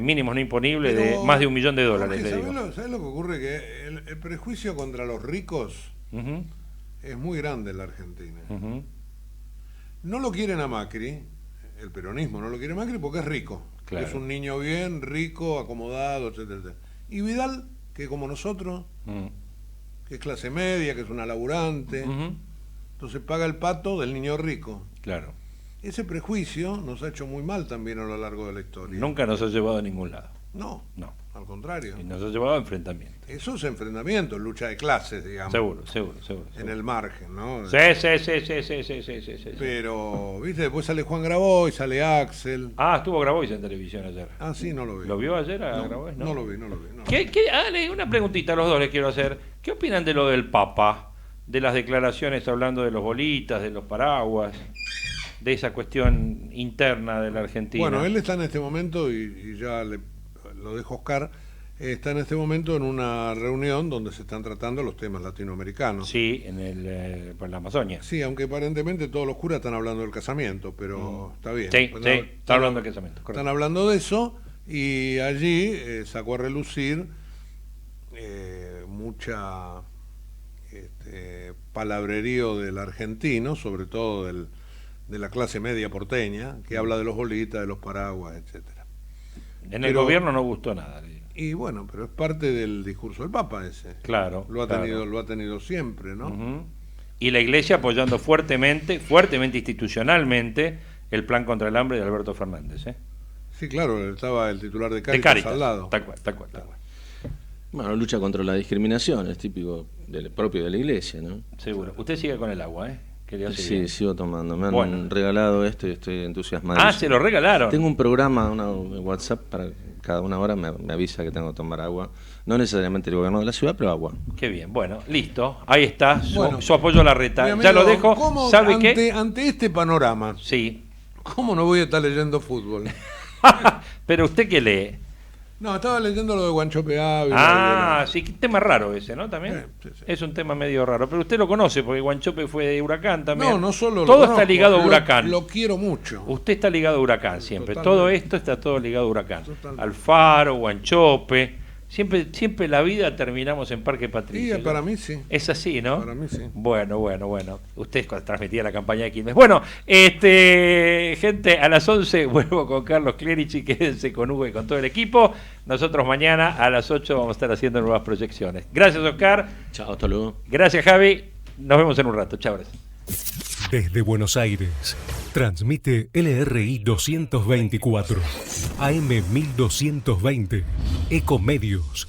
mínimos no imponibles de más de $1 millón. ¿Sabes lo que ocurre? Que el prejuicio contra los ricos es muy grande en la Argentina. No lo quieren a Macri, el peronismo no lo quiere a Macri porque es rico. Claro. Es un niño bien, rico, acomodado, etcétera. Y Vidal, que como nosotros, que es clase media, que es una laburante, entonces paga el pato del niño rico. Claro. Ese prejuicio nos ha hecho muy mal también a lo largo de la historia. Nunca nos ha llevado a ningún lado. No, al contrario. Y nos ha llevado a enfrentamientos. Eso es enfrentamiento, lucha de clases, digamos. Seguro. En el margen, ¿no? Sí. Pero, viste, después sale Juan Grabois, sale Axel. Estuvo Grabois en televisión ayer. Ah, sí, no lo vi. ¿Lo vio ayer a No, Grabois? no lo vi. Una preguntita a los dos les quiero hacer. ¿Qué opinan de lo del Papa? De las declaraciones hablando de los bolitas, de los paraguas, de esa cuestión interna de la Argentina. Bueno, él está en este momento, y ya lo dejo Oscar, está en este momento en una reunión donde se están tratando los temas latinoamericanos. Sí, por la Amazonia. Sí, aunque aparentemente todos los curas están hablando del casamiento, pero está bien. Sí, está hablando del casamiento. Correcto. Están hablando de eso, y allí sacó a relucir mucha palabrerío del argentino, sobre todo de la clase media porteña, que habla de los bolitas, de los paraguas, etcétera. En el gobierno no gustó nada. Y bueno, pero es parte del discurso del Papa ese. Claro. Lo ha tenido siempre, ¿no? Y la Iglesia apoyando fuertemente institucionalmente, el plan contra el hambre de Alberto Fernández, ¿eh? Sí, claro, estaba el titular de Cáritas, Cáritas al lado. Tal cual. Bueno, lucha contra la discriminación, es típico propio de la iglesia, ¿no? Seguro. Usted sigue con el agua, ¿eh? Que le hace Sí, bien. sigo tomando. Me han regalado esto y estoy entusiasmado. Ah, ¿se lo regalaron? Tengo un programa, una WhatsApp, para cada una hora me avisa que tengo que tomar agua. No necesariamente el gobierno de la ciudad, pero agua. Qué bien, bueno, listo. Ahí está, Bueno, su apoyo a la reta. Mi amigo, Ya lo dejo. ¿cómo ¿Sabe qué? ante este panorama, sí, ¿cómo no voy a estar leyendo fútbol? Pero usted qué lee. No, estaba leyendo lo de Guanchope Ávila. Ah, sí, qué tema raro ese, ¿no? También es un tema medio raro. Pero usted lo conoce porque Guanchope fue de Huracán también. No solo todo lo está conozco, ligado a Huracán. Lo quiero mucho. Usted está ligado a Huracán siempre. Totalmente. Todo esto está todo ligado a Huracán. Totalmente. Alfaro, Guanchope. Siempre la vida terminamos en Parque Patricio. Sí, para mí sí. Es así, ¿no? Para mí sí. Bueno. Usted transmitía la campaña de Quilmes. Bueno, gente, a las 11 vuelvo con Carlos Clerici. Quédense con Hugo y con todo el equipo. Nosotros mañana a las 8 vamos a estar haciendo nuevas proyecciones. Gracias, Oscar. Chao, hasta luego. Gracias, Javi. Nos vemos en un rato. Chao, gracias. Desde Buenos Aires, transmite LRI 224, AM 1220, Ecomedios.